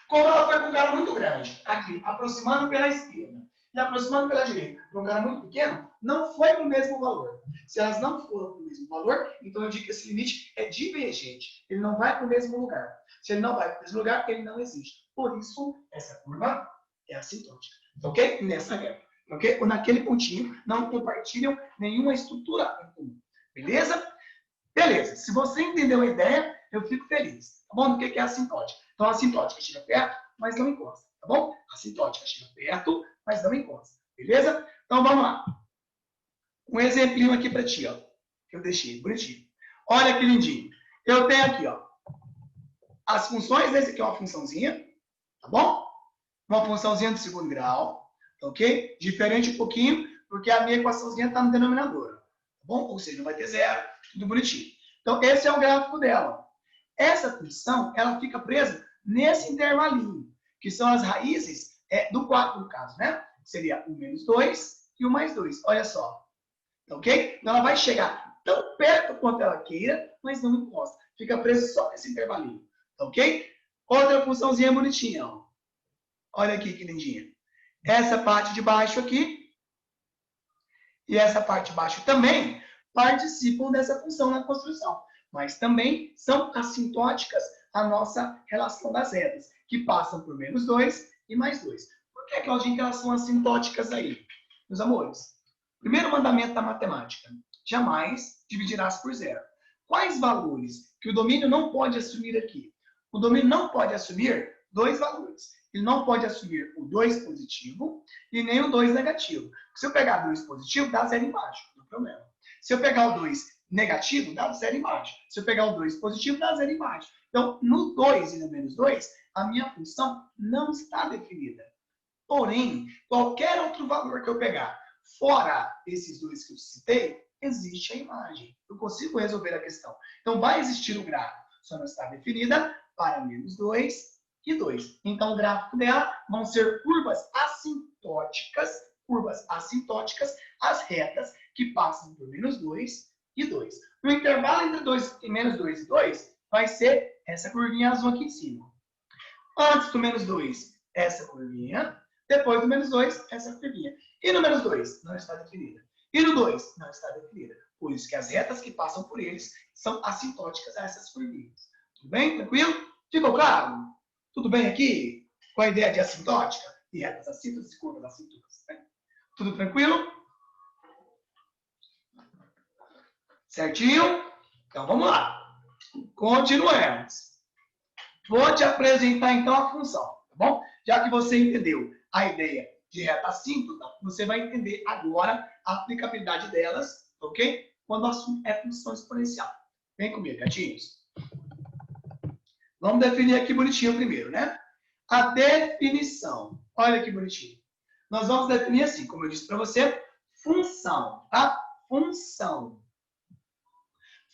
Como ela foi para um cara muito grande, aqui, aproximando pela esquerda e aproximando pela direita, para um cara muito pequeno, não foi para o mesmo valor. Se elas não foram para o mesmo valor, então eu digo que esse limite é divergente. Ele não vai para o mesmo lugar. Se ele não vai para o mesmo lugar, ele não existe. Por isso, essa curva é assintótica. Ok? Nessa reta. Ok? Ou naquele pontinho, não compartilham nenhuma estrutura em comum. Beleza? Beleza. Se você entendeu a ideia, eu fico feliz. Tá bom? Do que é assintótica? Então, a assintótica chega perto, mas não encosta. Tá bom? A assintótica chega perto, mas não encosta. Beleza? Então, vamos lá. Um exemplinho aqui para ti, ó. Que eu deixei bonitinho. Olha que lindinho. Eu tenho aqui, ó. As funções, esse aqui é uma funçãozinha. Tá bom? Uma funçãozinha de segundo grau. Ok? Diferente um pouquinho, porque a minha equaçãozinha está no denominador. Tá bom? Ou seja, não vai ter zero. Tudo bonitinho. Então, esse é o gráfico dela. Essa função, ela fica presa nesse intervalinho, que são as raízes do 4, no caso, né? Seria o menos 2 e o mais 2. Olha só. Ok? Então, ela vai chegar tão perto quanto ela queira, mas não encosta. Fica presa só nesse intervalinho. Ok? Outra funçãozinha bonitinha, ó. Olha aqui que lindinha. Essa parte de baixo aqui e essa parte de baixo também participam dessa função na construção, mas também são assintóticas a nossa relação das retas, que passam por menos 2 e mais 2. Por que, Claudinha, que elas são assintóticas aí? Meus amores, primeiro mandamento da matemática, jamais dividirás por zero. Quais valores que o domínio não pode assumir aqui? O domínio não pode assumir dois valores. Ele não pode assumir o 2 positivo e nem o 2 negativo. Se eu pegar 2 positivo, dá zero embaixo, não tem problema. Se eu pegar o 2 negativo, dá zero embaixo. Se eu pegar o 2 positivo, dá zero embaixo. Então, no 2 e no menos 2, a minha função não está definida. Porém, qualquer outro valor que eu pegar, fora esses dois que eu citei, existe a imagem. Eu consigo resolver a questão. Então, vai existir o gráfico, só não está definida para menos 2 e 2. Então, o gráfico dela vão ser curvas assintóticas, as retas que passam por menos 2 e 2. No intervalo entre 2 e menos 2 e 2, vai ser essa curvinha azul aqui em cima. Antes do menos 2, essa curvinha. Depois do menos 2, essa curvinha. E no menos 2, não está definida. E no 2, não está definida. Por isso que as retas que passam por eles são assintóticas a essas curvinhas. Tudo bem? Tranquilo? Ficou claro? Tudo bem aqui? Com a ideia de assintótica? E retas assíntotas e curvas assíntotas. Né? Tudo tranquilo? Certinho? Então vamos lá. Continuemos. Vou te apresentar, então, a função, tá bom? Já que você entendeu a ideia de reta assíntota, você vai entender agora a aplicabilidade delas, ok? Quando o assunto é função exponencial. Vem comigo, gatinhos. Vamos definir aqui bonitinho primeiro, né? A definição. Olha que bonitinho. Nós vamos definir assim, como eu disse para você, função, tá? Função.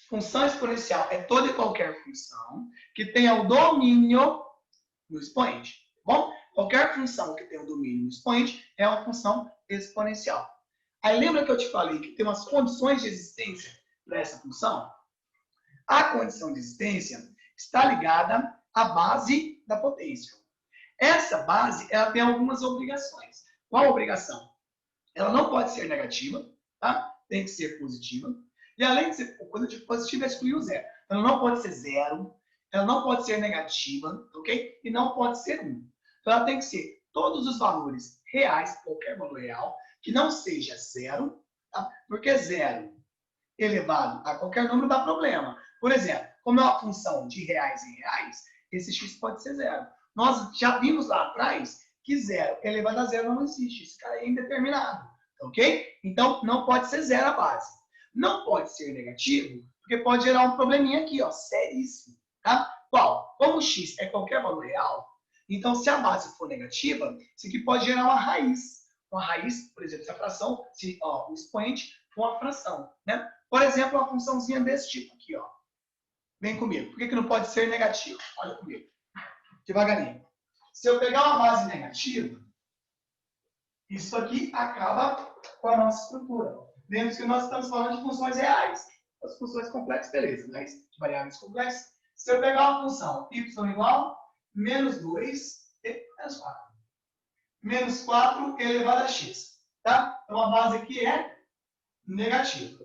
Função exponencial é toda e qualquer função que tenha o domínio no expoente, tá bom? Qualquer função que tenha o domínio no expoente é uma função exponencial. Aí lembra que eu te falei que tem umas condições de existência para essa função? A condição de existência está ligada à base da potência. Essa base, ela tem algumas obrigações. Qual a obrigação? Ela não pode ser negativa, tá? Tem que ser positiva. E além de ser positiva, é excluir o zero. Ela não pode ser zero, ela não pode ser negativa, ok? E não pode ser 1. Então ela tem que ser todos os valores reais, qualquer valor real, que não seja zero, tá? Porque zero elevado a qualquer número dá problema. Por exemplo, como é uma função de reais em reais, esse x pode ser zero. Nós já vimos lá atrás que zero elevado a zero não existe. Esse cara é indeterminado, ok? Então, não pode ser zero a base. Não pode ser negativo, porque pode gerar um probleminha aqui, ó, seríssimo, tá? Qual? Como x é qualquer valor real, então se a base for negativa, isso aqui pode gerar uma raiz. Uma raiz, por exemplo, se a fração, se ó, o expoente for uma fração, né? Por exemplo, uma funçãozinha desse tipo aqui, ó. Vem comigo. Por que não pode ser negativo? Olha comigo. Devagarinho. Se eu pegar uma base negativa, isso aqui acaba com a nossa estrutura. Lembre-se que nós estamos falando de funções reais. As funções complexas, beleza, mas de variáveis complexas. Se eu pegar uma função y igual menos 2 e menos 4. Menos 4 elevado a x. Tá? Então a base aqui é negativa.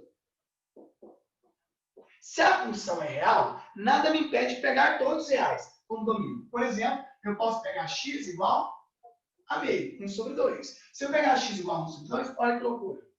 Se a função é real, nada me impede de pegar todos os reais como domínio. Por exemplo, eu posso pegar x igual a meio, 1 sobre 2. Se eu pegar x igual a 1 sobre 2, olha que loucura.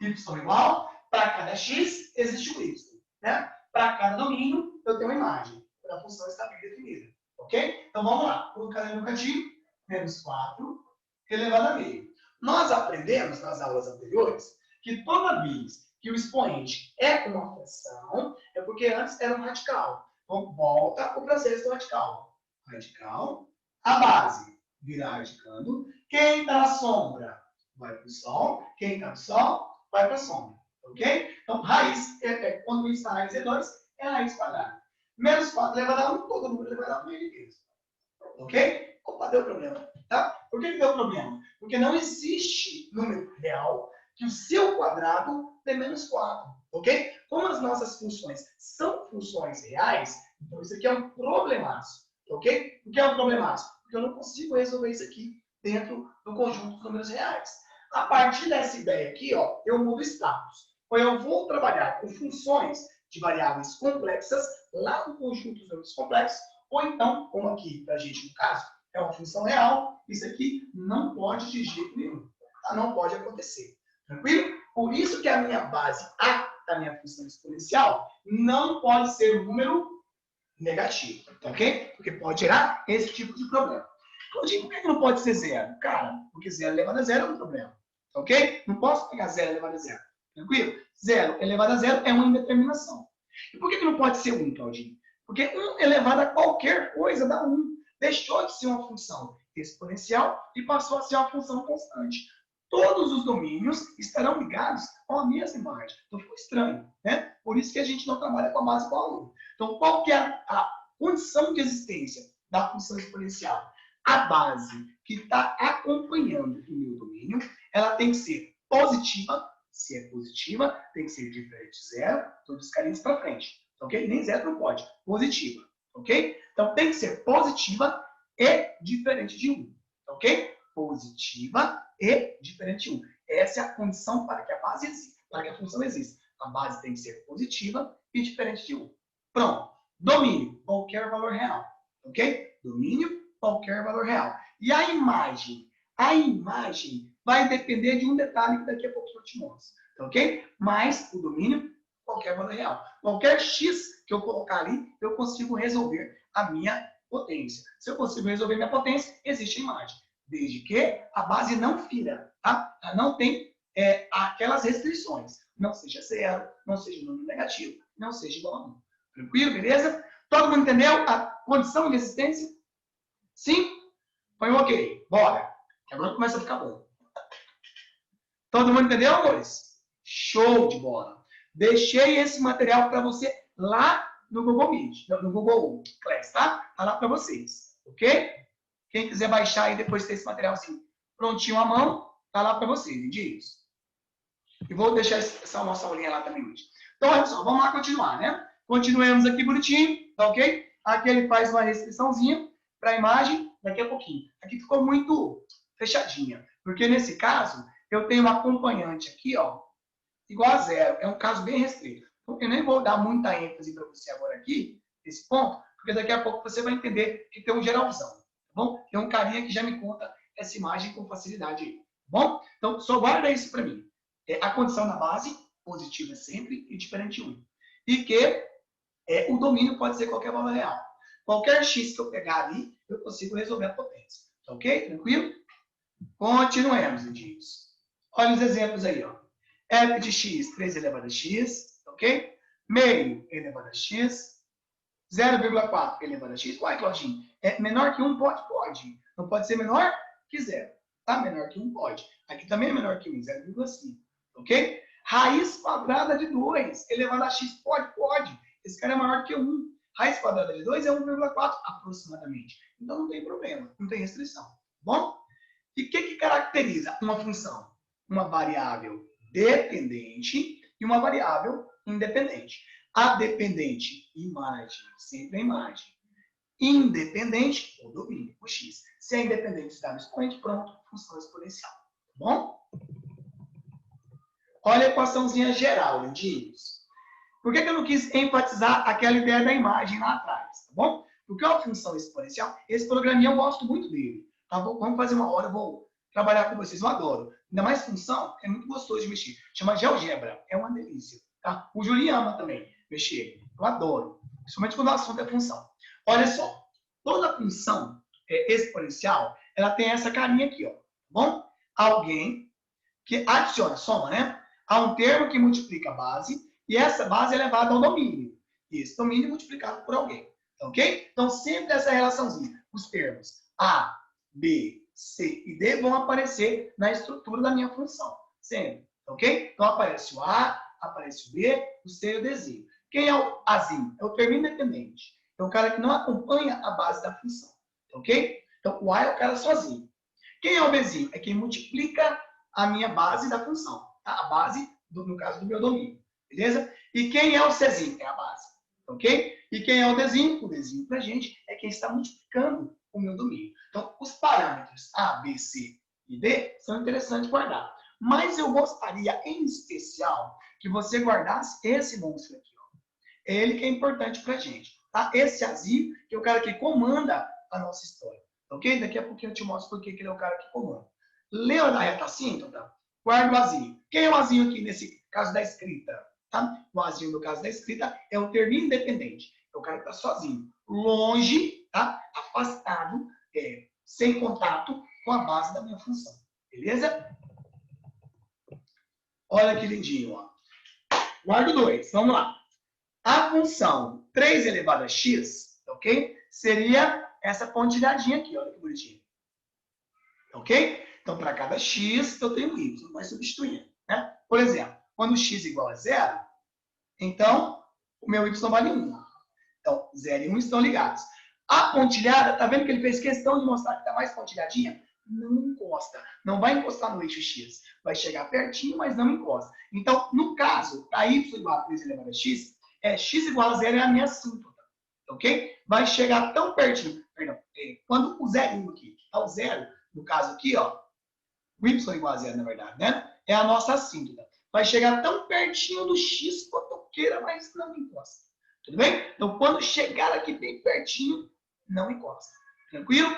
Y igual, para cada x, existe um y. Né? Para cada domínio, eu tenho uma imagem. A função está bem definida. Ok? Então vamos lá. Colocar ali no cantinho, menos 4 elevado a meio. Nós aprendemos nas aulas anteriores que toda vez que o expoente é uma função, é porque antes era um radical. Então, volta o processo do radical. Radical, a base vira radicando. Quem está na sombra vai para o sol. Quem está no sol vai para a sombra. Ok? Então, raiz, quando isso a raiz é 2, é a raiz quadrada. Menos 4 elevado a 1, todo mundo elevado a 1 mesmo. Ok? Opa, deu problema. Tá? Por que deu problema? Porque não existe número real que o seu quadrado dê menos 4, ok? Como as nossas funções são funções reais, então isso aqui é um problemaço, ok? Por que é um problemaço? Porque eu não consigo resolver isso aqui dentro do conjunto dos números reais. A partir dessa ideia aqui, ó, eu mudo o status. Ou eu vou trabalhar com funções de variáveis complexas lá no conjunto dos números complexos, ou então, como aqui pra gente no caso, é uma função real, isso aqui não pode de jeito nenhum. Tá? Não pode acontecer. Tranquilo? Por isso que a minha base A da minha função exponencial não pode ser um número negativo. Ok? Porque pode gerar esse tipo de problema. Claudinho, por que não pode ser zero? Cara, porque zero elevado a zero é um problema. Ok? Não posso pegar zero elevado a zero. Tranquilo? Zero elevado a zero é uma indeterminação. E por que não pode ser 1, Claudinho? Porque 1 elevado a qualquer coisa dá 1. Deixou de ser uma função exponencial e passou a ser uma função constante. Todos os domínios estarão ligados a uma mesma imagem. Então ficou estranho, né? Por isso que a gente não trabalha com a base igual a 1. Então, qual que é a condição de existência da função exponencial? A base que está acompanhando o meu domínio, ela tem que ser positiva. Se é positiva, tem que ser diferente de zero, todos os carinhos para frente. Ok? Nem zero não pode. Positiva. Ok? Então tem que ser positiva e diferente de 1. Ok? Positiva e diferente de 1. Essa é a condição para que a base exista, para que a função exista. A base tem que ser positiva e diferente de 1. Pronto. Domínio, qualquer valor real. Ok? Domínio, qualquer valor real. E a imagem? A imagem vai depender de um detalhe que daqui a pouco eu te mostro. Ok? Mas o domínio, qualquer valor real. Qualquer x que eu colocar ali, eu consigo resolver a minha potência. Se eu consigo resolver minha potência, existe a imagem. Desde que a base não fira, tá? Ela não tem aquelas restrições. Não seja zero, não seja número negativo, não seja igual a 1. Tranquilo, beleza? Todo mundo entendeu a condição de resistência? Sim? Põe um ok. Bora. Que agora começa a ficar bom. Todo mundo entendeu, amores? Show de bola. Deixei esse material para você lá no Google Meet, no Google Class, tá? Tá lá para vocês, ok? Quem quiser baixar aí depois ter esse material assim, prontinho à mão, tá lá para vocês, lindinhos. E vou deixar essa nossa aulinha lá também hoje. Então, olha só, vamos lá continuar, né? Continuemos aqui bonitinho, tá ok? Aqui ele faz uma restriçãozinha para a imagem daqui a pouquinho. Aqui ficou muito fechadinha, porque nesse caso, eu tenho um acompanhante aqui, ó, igual a zero. É um caso bem restrito. Então, eu nem vou dar muita ênfase para você agora aqui, nesse ponto, porque daqui a pouco você vai entender que tem um geralzão, tá bom? Tem um carinha que já me conta essa imagem com facilidade aí, tá bom? Então, só guarda isso para mim. A condição da base, positiva sempre e diferente 1. E que o domínio pode ser qualquer valor real. Qualquer x que eu pegar ali, eu consigo resolver a potência. Tá ok? Tranquilo? Continuemos, lindinhos. Olha os exemplos aí, ó. F de x, 3 elevado a x, ok? Meio elevado a x, 0,4 elevado a x. Uai, Claudinho, menor que 1 pode? Pode. Não pode ser menor que 0. Tá? Menor que 1 pode. Aqui também é menor que 1, 0,5. Ok? Raiz quadrada de 2 elevado a x. Pode? Pode. Esse cara é maior que 1. Raiz quadrada de 2 é 1,4 aproximadamente. Então não tem problema, não tem restrição. Bom? E o que caracteriza uma função? Uma variável dependente e uma variável independente. A dependente, imagem, sempre a imagem. Independente, o domínio, o x. Se é independente, está no expoente, pronto, função exponencial. Tá bom? Olha a equaçãozinha geral, lindinhos. Por que eu não quis enfatizar aquela ideia da imagem lá atrás, tá bom? Porque a função exponencial, esse programinha eu gosto muito dele. Tá bom? Vamos fazer uma hora, eu vou trabalhar com vocês, eu adoro. Ainda mais função, é muito gostoso de mexer. Chama GeoGebra, é uma delícia. Tá? O Julinho ama também mexer, eu adoro. Principalmente quando o assunto é função. Olha só, toda função exponencial, ela tem essa carinha aqui, ó. Tá bom? Alguém que adiciona, soma, né? Há um termo que multiplica a base, e essa base é elevada ao domínio. E esse domínio é multiplicado por alguém. Ok? Então, sempre essa relaçãozinha. Os termos A, B, C e D vão aparecer na estrutura da minha função. Sempre. Ok? Então, aparece o A, aparece o B, o C e o Dzinho. Quem é o Azinho? É o termo independente. É o cara que não acompanha a base da função. Ok? Então, o A é o cara sozinho. Quem é o Bzinho? É quem multiplica a minha base da função. Tá? A base, no caso do meu domínio. Beleza? E quem é o Czinho? É a base. Ok? E quem é o Dzinho? O Dzinho pra gente é quem está multiplicando o meu domínio. Então, os parâmetros A, B, C e D são interessantes guardar. Mas eu gostaria, em especial, que você guardasse esse monstro aqui. Ó. É ele que é importante pra gente. Tá? Esse Azinho, que é o cara que comanda a nossa história. Ok? Daqui a pouquinho eu te mostro porque ele é o cara que comanda. Leu a reta síntota? Guarda o Azinho. Quem é o Azinho aqui nesse caso da escrita? Tá? O Azinho, no caso da escrita, é o termo independente. É o cara que está sozinho. Longe, tá? Afastado, sem contato com a base da minha função. Beleza? Olha que lindinho. Ó. Guarda o 2. Vamos lá. A função 3 elevado a x, ok? Seria essa pontilhadinha aqui. Olha que bonitinho. Ok? Então, para cada x, eu tenho y. Vai substituindo. Né? Por exemplo, quando x igual a 0, então, o meu y vale 1. Então, 0 e 1 estão ligados. A pontilhada, tá vendo que ele fez questão de mostrar que está mais pontilhadinha? Não encosta. Não vai encostar no eixo x. Vai chegar pertinho, mas não encosta. Então, no caso, para y igual a 3 elevado a x, x igual a 0 é a minha assíntota. Ok? Vai chegar tão pertinho. Perdão. Quando o zerinho aqui, tá o 0, no caso aqui, ó, o y igual a 0, na verdade, né? É a nossa assíntota. Vai chegar tão pertinho do x quanto eu queira, mas não encosta. Tudo bem? Então, quando chegar aqui bem pertinho, não encosta. Tranquilo?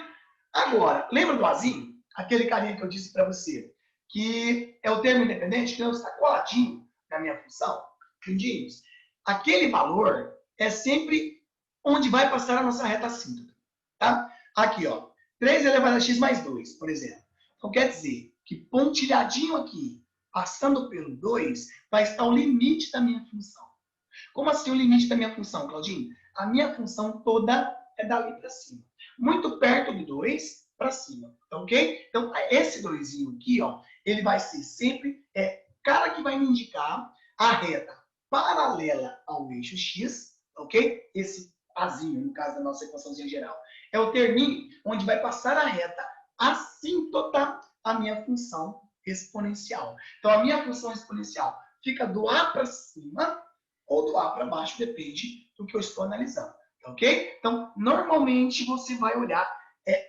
Agora, lembra do Azinho? Aquele carinha que eu disse para você, que é o termo independente, que não está coladinho na minha função? Lindinhos, aquele valor é sempre onde vai passar a nossa reta assíntota. Tá? Aqui, ó, 3 elevado a x mais 2, por exemplo. Então, quer dizer que pontilhadinho aqui, passando pelo 2, vai estar o limite da minha função. Como assim o limite da minha função, Claudinho? A minha função toda é dali para cima. Muito perto do 2 para cima, tá ok? Então, esse 2 aqui, ó, ele vai ser sempre o cara que vai me indicar a reta paralela ao eixo x, ok? Esse azinho, no caso da nossa equaçãozinha geral, é o terminho onde vai passar a reta assíntota à minha função exponencial. Então, a minha função exponencial fica do A para cima ou do A para baixo, depende do que eu estou analisando, ok? Então, normalmente, você vai olhar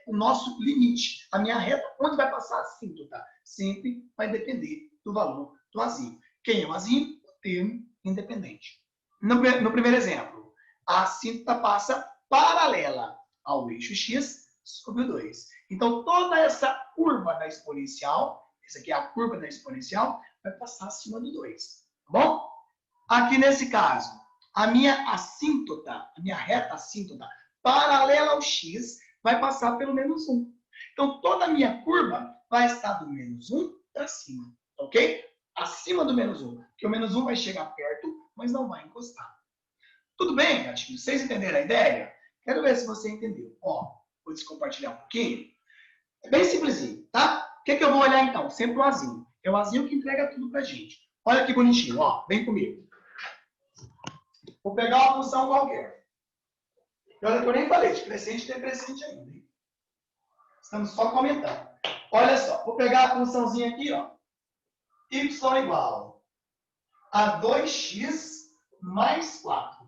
o nosso limite, a minha reta, onde vai passar a assíntota. Sempre vai depender do valor do azinho. Quem é o azinho? O termo independente. No primeiro exemplo, a assíntota passa paralela ao eixo x sobre o 2. Então, toda essa curva da exponencial, essa aqui é a curva da exponencial, vai passar acima do 2. Tá bom? Aqui nesse caso, a minha assíntota, a minha reta assíntota paralela ao x, vai passar pelo menos 1. Então, toda a minha curva vai estar do menos 1 para cima, ok? Acima do menos 1, porque o menos 1 vai chegar perto, mas não vai encostar. Tudo bem, gatinho? Vocês entenderam a ideia? Quero ver se você entendeu. Ó, vou descompartilhar um pouquinho. É bem simplesinho, tá? O que eu vou olhar então? Sempre o azinho. É o azinho que entrega tudo pra gente. Olha que bonitinho, ó. Vem comigo. Vou pegar uma função qualquer. Olha que eu nem falei, de crescente e decrescente ainda. Hein? Estamos só comentando. Olha só, vou pegar a funçãozinha aqui, ó. Y igual a 2x mais 4.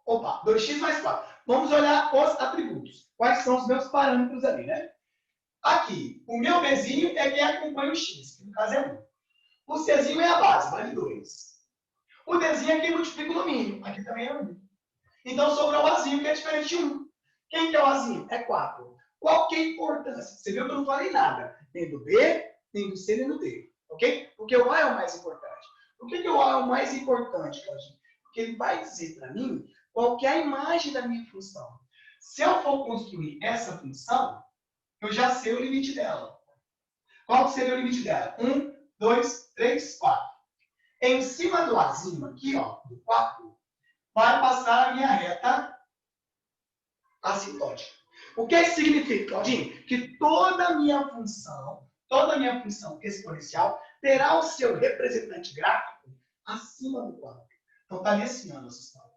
Opa, 2x mais 4. Vamos olhar os atributos. Quais são os meus parâmetros ali, né? Aqui, o meu Bzinho é quem acompanha o x, que no caso é 1. O Czinho é a base, vale 2. O Dzinho é quem multiplica o domínio, aqui também é 1. Então sobrou o Azinho, que é diferente de 1. Quem que é o Azinho? É 4. Qual que é a importância? Você viu que eu não falei nada. Nem do B, nem do C, nem do D. Ok? Porque o A é o mais importante. Por que o A é o mais importante, Claudinho? Porque ele vai dizer para mim qual que é a imagem da minha função. Se eu for construir essa função, eu já sei o limite dela. Qual seria o limite dela? 1, 2, 3, 4. Em cima do Azinho aqui, ó, do 4, vai passar a minha reta assintótica. O que significa, Claudinho? Que toda a minha função exponencial terá o seu representante gráfico acima do 4. Então, está ali assim, ó, nossa história.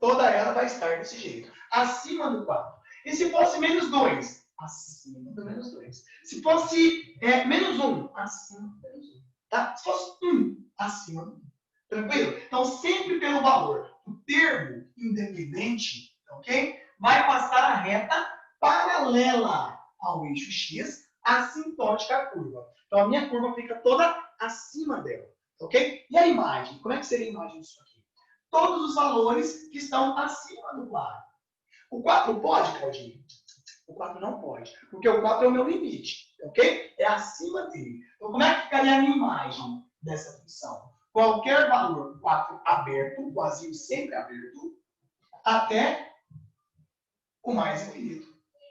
Toda ela vai estar desse jeito. Acima do 4. E se fosse menos 2? Acima do menos 2. Se fosse menos 1? Acima do menos 1. Tá? Se fosse 1, acima do 1. Tranquilo? Então, sempre pelo valor. O termo independente, ok? Vai passar a reta paralela ao eixo x, assintótica à curva. Então, a minha curva fica toda acima dela, ok? E a imagem? Como é que seria a imagem disso aqui? Todos os valores que estão acima do 4. O 4 pode, Claudinho? O 4 não pode, porque o 4 é o meu limite, ok? É acima dele. Então, como é que ficaria a minha imagem dessa função? Qualquer valor 4 aberto, o azinho sempre aberto, até o mais infinito,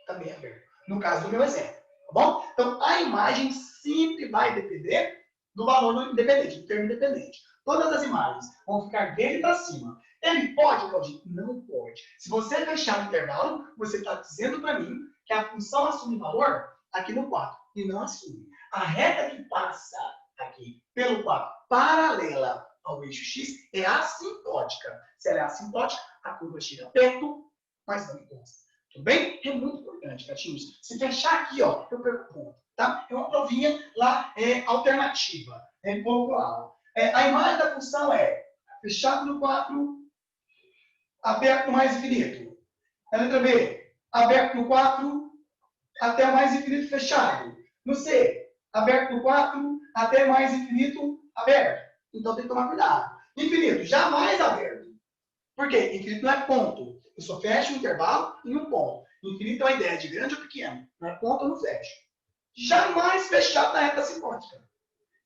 também aberto. No caso do meu exemplo, tá bom? Então, a imagem sempre vai depender do valor do independente, do termo independente. Todas as imagens vão ficar dele para cima. Ele pode, Claudinho? Não pode. Se você fechar o intervalo, você está dizendo para mim que a função assume valor aqui no 4 e não assume. A reta que passa aqui pelo 4 paralela ao eixo x é assintótica. Se ela é assintótica, a curva chega perto, mas não encosta. Tudo bem? É muito importante, gatinhos. Se fechar aqui, ó, eu perco ponto. Tá? É uma provinha lá alternativa, pontual. A imagem da função é fechado no 4, aberto no mais infinito. A letra B, aberto no 4, até o mais infinito fechado. No C, aberto no 4, até mais infinito aberto. Então tem que tomar cuidado. Infinito, jamais aberto. Por quê? Infinito não é ponto. Eu só fecho um intervalo em um ponto. Infinito é uma ideia de grande ou pequeno. Não é ponto ou não fecho. Jamais fechado na reta assintôtica.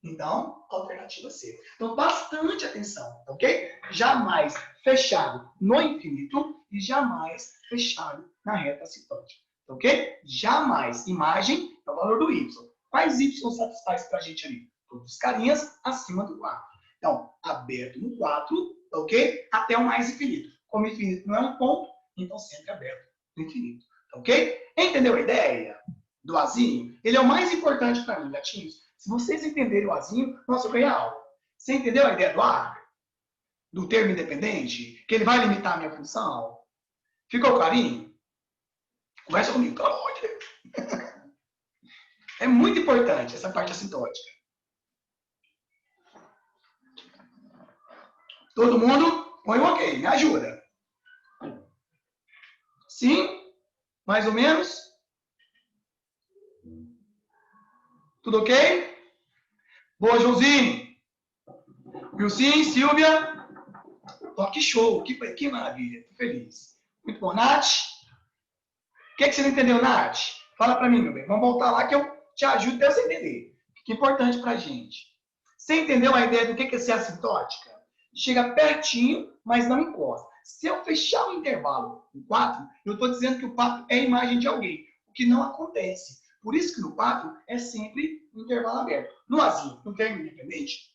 Então, alternativa C. Então, bastante atenção, ok? Jamais fechado no infinito e jamais fechado na reta assintótica, ok? Jamais. Imagem é o valor do y. Quais y satisfaz para a gente ali? Todos os carinhas acima do 4. Então, aberto no 4, ok? Até o mais infinito. Como infinito não é um ponto, então sempre aberto no infinito, ok? Entendeu a ideia do azinho? Ele é o mais importante para mim, gatinhos. Se vocês entenderem o azinho, nossa, eu ganhei a aula. Você entendeu a ideia do A? Do termo independente? Que ele vai limitar a minha função? Ficou clarinho? Conversa comigo, pelo amor de Deus. É muito importante essa parte assintótica. Todo mundo põe um ok, me ajuda. Sim? Mais ou menos? Tudo ok? Boa, Joãozinho. Wilson, Silvia. Que show, que maravilha. Tô feliz. Muito bom. Nath? O que você não entendeu, Nath? Fala para mim, meu bem. Vamos voltar lá que eu te ajudo até você entender. Que é importante para a gente. Você entendeu a ideia do que é ser assintótica? Chega pertinho, mas não encosta. Se eu fechar o intervalo no 4, eu estou dizendo que o 4 é a imagem de alguém, o que não acontece. Por isso que no 4 é sempre um intervalo aberto. No azinho, no termo independente,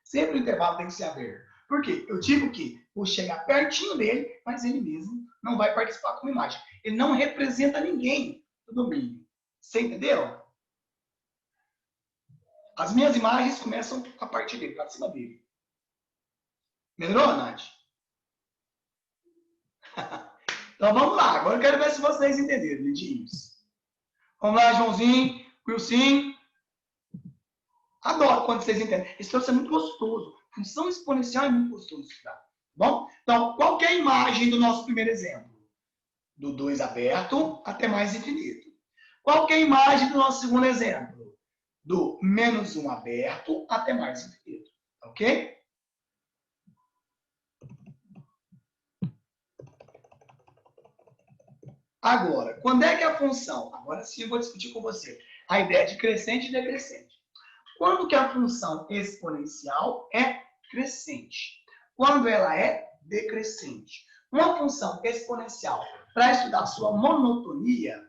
sempre o intervalo tem que ser aberto. Por quê? Eu digo que vou chegar pertinho dele, mas ele mesmo não vai participar como imagem. Ele não representa ninguém do domínio. Você entendeu? As minhas imagens começam a partir dele, para cima dele. Melhorou, Nath? Então vamos lá. Agora eu quero ver se vocês entenderam, lindinhos. Vamos lá, Joãozinho, Wilson. Adoro quando vocês entendem. Esse processo é muito gostoso. Função exponencial é muito gostoso de estudar. Bom? Então, qual que é a imagem do nosso primeiro exemplo? Do 2 aberto até mais infinito. Qual que é a imagem do nosso segundo exemplo? Do menos 1 aberto até mais infinito. Ok? Agora, quando é que a função... Agora sim eu vou discutir com você. A ideia de crescente e decrescente. Quando que a função exponencial é crescente? Quando ela é decrescente? Uma função exponencial, para estudar sua monotonia,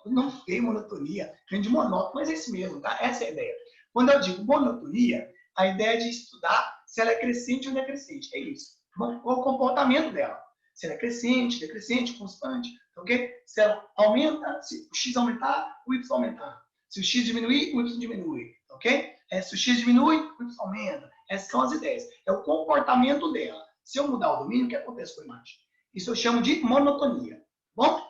não tem monotonia, vem de monótono, mas é isso mesmo, tá? Essa é a ideia. Quando eu digo monotonia, a ideia é de estudar se ela é crescente ou decrescente. É isso. O comportamento dela. Se ela é crescente, decrescente, constante, ok? Se ela aumenta, se o x aumentar, o y aumentar. Se o x diminuir, o y diminui, ok? Se o x diminui, o y aumenta. Essas são as ideias. É o comportamento dela. Se eu mudar o domínio, o que acontece com a imagem? Isso eu chamo de monotonia. Bom?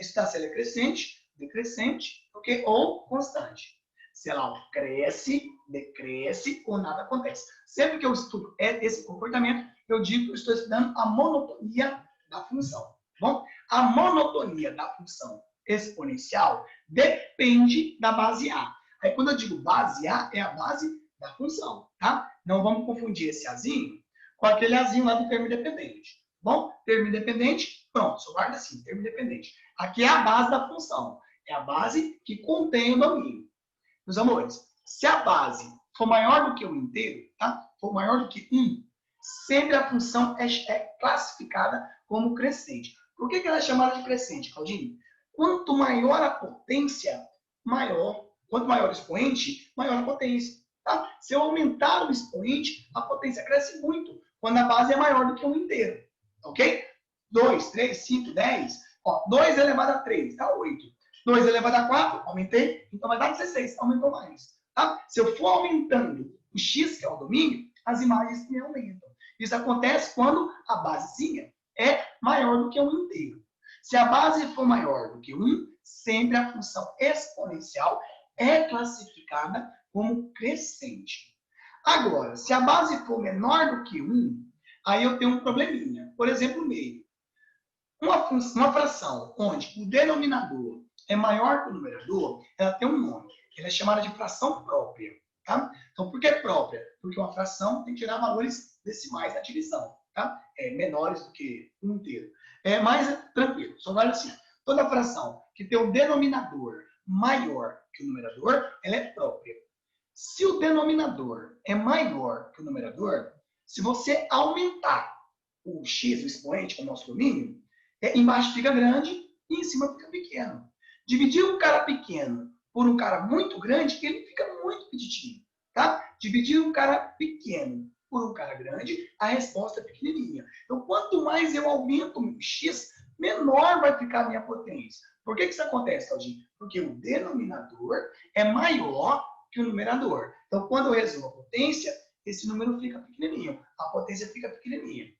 Estudar se ela é crescente, decrescente, ok? Ou constante. Se ela cresce, decresce ou nada acontece. Sempre que eu estudo esse comportamento, eu digo que eu estou estudando a monotonia da função. Bom? A monotonia da função exponencial depende da base A. Aí quando eu digo base A, é a base da função, tá? Não vamos confundir esse Azinho com aquele Azinho lá do termo independente. Bom, termo independente, pronto, só guarda assim, termo independente. Aqui é a base da função, é a base que contém o domínio. Meus amores, se a base for maior do que 1 inteiro, tá? For maior do que 1, sempre a função é classificada como crescente. Por que ela é chamada de crescente, Claudinho? Quanto maior a potência, maior. Quanto maior o expoente, maior a potência. Tá? Se eu aumentar o expoente, a potência cresce muito, quando a base é maior do que 1 inteiro. Ok? 2, 3, 5, 10. Ó, 2 elevado a 3 dá 8. 2 elevado a 4, aumentei, então vai dar 16, aumentou mais. Tá? Se eu for aumentando o x, que é o domínio, as imagens também aumentam. Isso acontece quando a basezinha é maior do que 1 inteiro. Se a base for maior do que 1, sempre a função exponencial é classificada como crescente. Agora, se a base for menor do que 1, aí eu tenho um probleminha. Por exemplo, meio. Uma fração onde o denominador é maior que o numerador, ela tem um nome. Ela é chamada de fração própria. Tá? Então, por que própria? Porque uma fração tem que tirar valores decimais da divisão. Tá? Menores do que 1 inteiro. É mais tranquilo. Só vale assim. Toda fração que tem um denominador maior que o numerador, ela é própria. Se o denominador é maior que o numerador, se você aumentar o x, o expoente, o nosso domínio, embaixo fica grande e em cima fica pequeno. Dividir um cara pequeno por um cara muito grande, ele fica muito petitinho. Tá? Dividir um cara pequeno por um cara grande, a resposta é pequenininha. Então, quanto mais eu aumento o meu x, menor vai ficar a minha potência. Por que isso acontece, Claudinho? Porque o denominador é maior que o numerador. Então, quando eu resolvo a potência, esse número fica pequenininho, a potência fica pequenininha.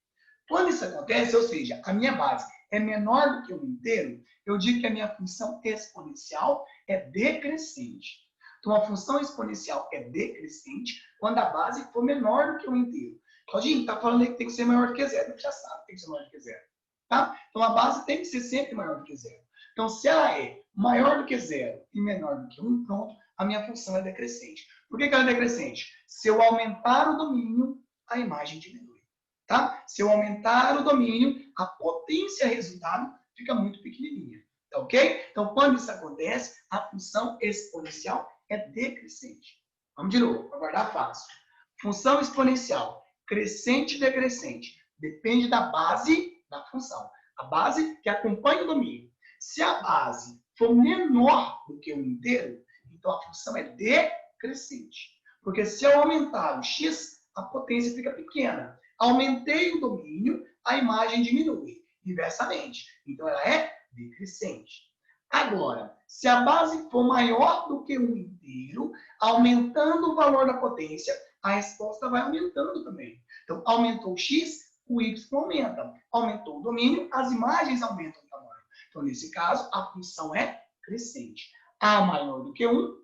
Quando isso acontece, ou seja, a minha base é menor do que o inteiro, eu digo que a minha função exponencial é decrescente. Então, a função exponencial é decrescente quando a base for menor do que o inteiro. Claudinho, está falando aí que tem que ser maior do que zero. Você já sabe que tem que ser maior do que zero. Tá? Então, a base tem que ser sempre maior do que zero. Então, se ela é maior do que zero e menor do que 1, pronto, a minha função é decrescente. Por que ela é decrescente? Se eu aumentar o domínio, a imagem diminui. Tá? Se eu aumentar o domínio, a potência resultado fica muito pequenininha. Tá ok? Então, quando isso acontece, a função exponencial é decrescente. Vamos de novo, para guardar fácil. Função exponencial, crescente e decrescente. Depende da base da função. A base que acompanha o domínio. Se a base for menor do que o inteiro, então a função é decrescente. Porque se eu aumentar o x, a potência fica pequena. Aumentei o domínio, a imagem diminui. Inversamente. Então ela é decrescente. Agora, se a base for maior do que o inteiro, aumentando o valor da potência, a resposta vai aumentando também. Então, aumentou o x, o y aumenta. Aumentou o domínio, as imagens aumentam o tamanho. Então, nesse caso, a função é crescente. A maior do que 1,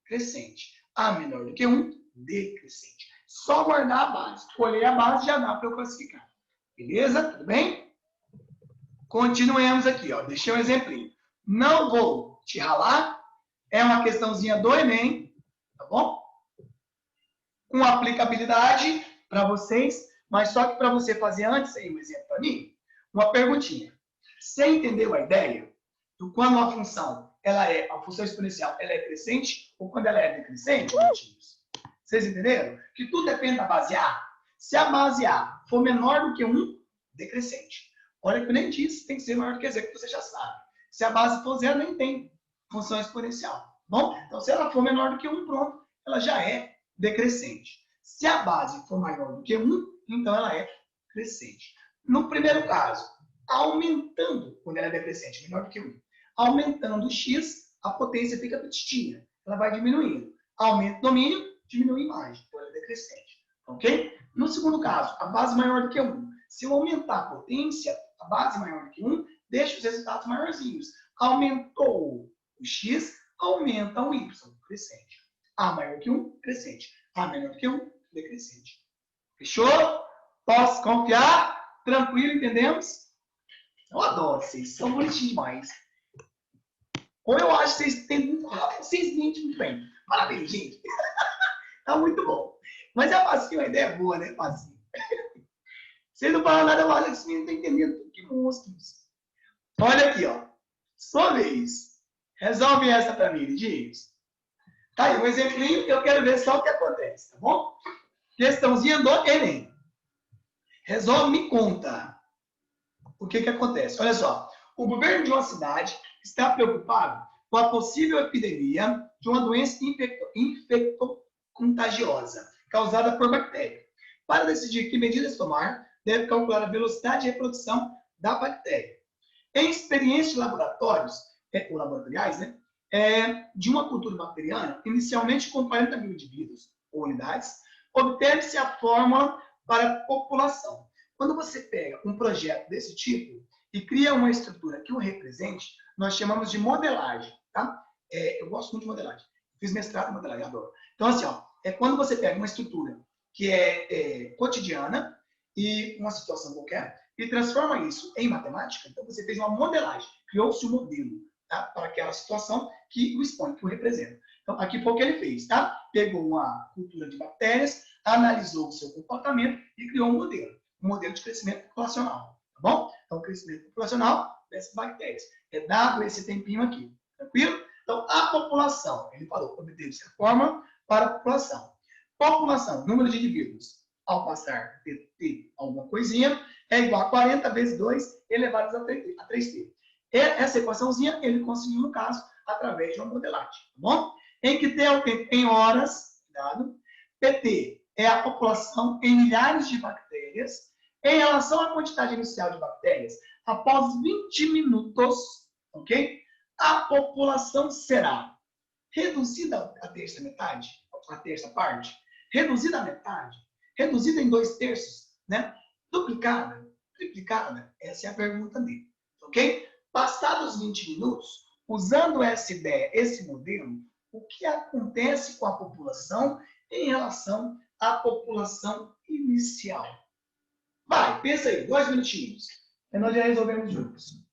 crescente. A menor do que 1, decrescente. Só guardar a base. Escolher a base já dá para eu classificar. Beleza? Tudo bem? Continuemos aqui. Ó. Deixei um exemplinho. Não vou te ralar. É uma questãozinha do Enem. Tá bom? Com aplicabilidade para vocês. Mas só que para você fazer antes aí um exemplo para mim, uma perguntinha. Você entendeu a ideia do quando uma função, a função exponencial, ela é crescente ou quando ela é decrescente? Vocês entenderam? Que tudo depende da base A. Se a base A for menor do que 1, decrescente. Olha que eu nem disse, tem que ser maior do que zero, que você já sabe. Se a base for 0, nem tem função exponencial. Bom, então se ela for menor do que 1, pronto, ela já é decrescente. Se a base for maior do que 1, então ela é crescente. No primeiro caso, aumentando, quando ela é decrescente, menor do que 1, aumentando o x, a potência fica petitinha. Ela vai diminuindo. Aumenta o domínio, diminui a imagem. Então ela é decrescente. Ok? No segundo caso, a base maior do que 1. Se eu aumentar a potência, a base maior do que 1, deixa os resultados maiorzinhos. Aumentou o x, aumenta o y, crescente. A maior que 1, crescente. A menor que 1, decrescente. Fechou? Posso confiar? Tranquilo, entendemos? Eu adoro vocês, são bonitinhos demais. Ou eu acho que vocês têm vocês mentem muito bem. Parabéns, gente. Tá muito bom. Mas é facinho, a ideia é boa, né? Facinho. Vocês não falam nada, eu acho que vocês não estão entendendo. Que monstros. Olha aqui, ó. Sua vez. Resolve essa pra mim, Lidios. Tá aí, um exemplinho, eu quero ver só o que acontece, tá bom? Questãozinha do Enem. Resolve, me conta. O que acontece? Olha só. O governo de uma cidade está preocupado com a possível epidemia de uma doença infecto-contagiosa causada por bactéria. Para decidir que medidas tomar, deve calcular a velocidade de reprodução da bactéria. Em experiências de laboratórios, ou laboratoriais, né, de uma cultura bacteriana, inicialmente com 40 mil indivíduos ou unidades, obteve-se a fórmula para a população. Quando você pega um projeto desse tipo e cria uma estrutura que o represente, nós chamamos de modelagem. Tá? Eu gosto muito de modelagem. Fiz mestrado em modelagem, adoro. Então, assim, ó, é quando você pega uma estrutura que é cotidiana e uma situação qualquer e transforma isso em matemática. Então, você fez uma modelagem, criou-se um modelo, tá? Para aquela situação que o expõe, que o representa. Então, aqui foi o que ele fez, tá? Pegou uma cultura de bactérias, analisou o seu comportamento e criou um modelo de crescimento populacional, tá bom? Então, o crescimento populacional dessas bactérias. É dado esse tempinho aqui, tranquilo? Então, a população, ele falou, obteve-se a forma para a população. População, número de indivíduos, ao passar de T alguma coisinha, é igual a 40 vezes 2 elevado a 3T. Essa equaçãozinha ele conseguiu, no caso, através de uma modelagem, tá bom? Em que T é o tempo em horas, cuidado. PT é a população em milhares de bactérias em relação à quantidade inicial de bactérias. Após 20 minutos, ok? A população será reduzida à terça metade, à terça parte, reduzida à metade, reduzida em 2/3, né? Duplicada, triplicada, essa é a pergunta dele, ok? Passados 20 minutos, usando essa ideia, esse modelo, o que acontece com a população em relação à população inicial? Vai, pensa aí, 2 minutinhos. E nós já resolvemos juntos.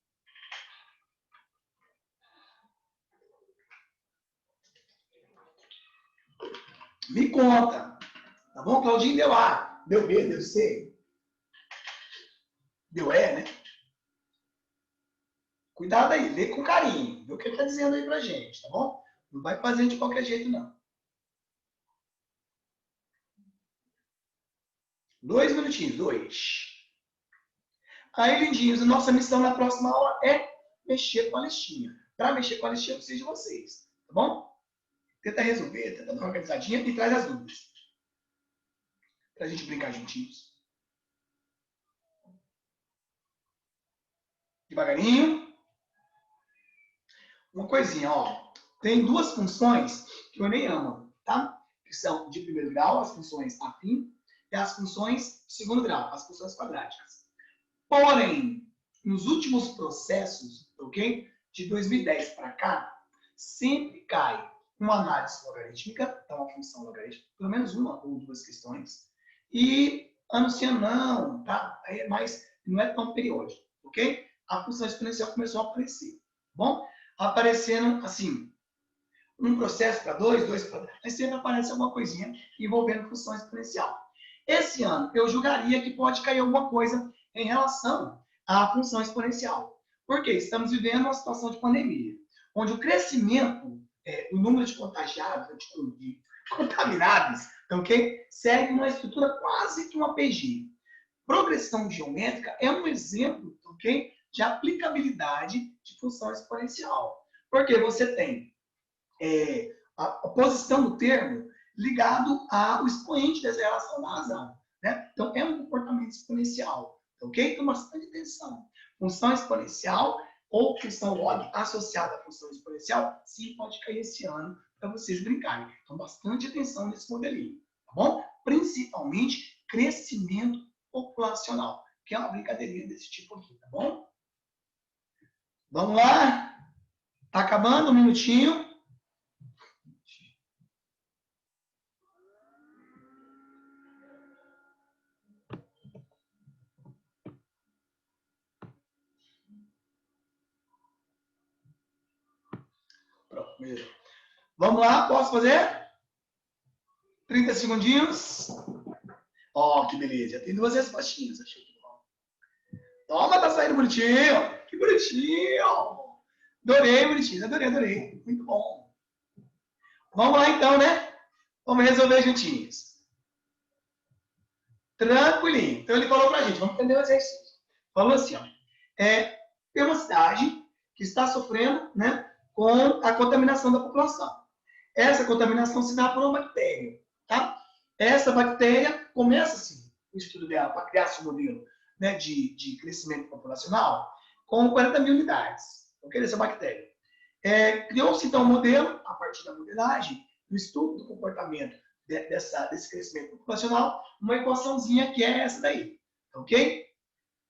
Me conta. Tá bom? Claudinho deu A, deu B, deu C. Deu E, né? Cuidado aí, lê com carinho. Vê o que ele está dizendo aí pra gente, tá bom? Não vai fazer de qualquer jeito, não. 2 minutinhos, 2. Aí, lindinhos, a nossa missão na próxima aula é mexer com a listinha. Para mexer com a listinha, eu preciso de vocês, tá bom? Tenta resolver, tenta dar uma organizadinha e traz as dúvidas. Pra gente brincar juntinhos. Devagarinho. Uma coisinha, ó. Tem 2 funções que eu nem amo, tá? Que são de primeiro grau, as funções afim, e as funções de segundo grau, as funções quadráticas. Porém, nos últimos processos, ok? De 2010 para cá, sempre cai uma análise logarítmica, então uma função logarítmica, pelo menos uma ou 2 questões, e ano sim, ano não, tá? Mas não é tão periódico, ok? A função exponencial começou a aparecer, tá bom? Aparecendo assim, um processo para 2, 2 para 10, mas sempre aparece alguma coisinha envolvendo função exponencial. Esse ano, eu julgaria que pode cair alguma coisa em relação à função exponencial. Porque estamos vivendo uma situação de pandemia, onde o crescimento, o número de contagiados, de contaminados, ok? Segue uma estrutura quase que uma PG. Progressão geométrica é um exemplo, ok? De aplicabilidade de função exponencial. Porque você tem a posição do termo ligado ao expoente dessa relação da razão. Né? Então, é um comportamento exponencial. Ok? Então, bastante atenção. Função exponencial ou função log associada à função exponencial, sim, pode cair esse ano para vocês brincarem. Então, bastante atenção nesse modelinho. Tá bom? Principalmente crescimento populacional, que é uma brincadeirinha desse tipo aqui, tá bom? Vamos lá? Tá acabando? Um minutinho. Pronto, beleza. Vamos lá, posso fazer? 30 segundinhos. Ó, que beleza. Já tem 2 respostinhas. Achei que bom. Toma, tá saindo bonitinho. Que bonitinho. Adorei, bonitinho. Adorei, adorei. Muito bom. Vamos lá, então, né? Vamos resolver juntinhos. Tranquilinho. Então, ele falou pra gente. Vamos entender o exercício. Falou assim, ó. Tem uma cidade que está sofrendo, né, com a contaminação da população. Essa contaminação se dá por uma bactéria, tá? Essa bactéria começa-se o estudo dela para criar esse modelo, né, de crescimento populacional com 40 mil unidades, ok? Dessa bactéria. Criou-se, então, um modelo, a partir da modelagem, do estudo do comportamento desse crescimento populacional, uma equaçãozinha que é essa daí, ok?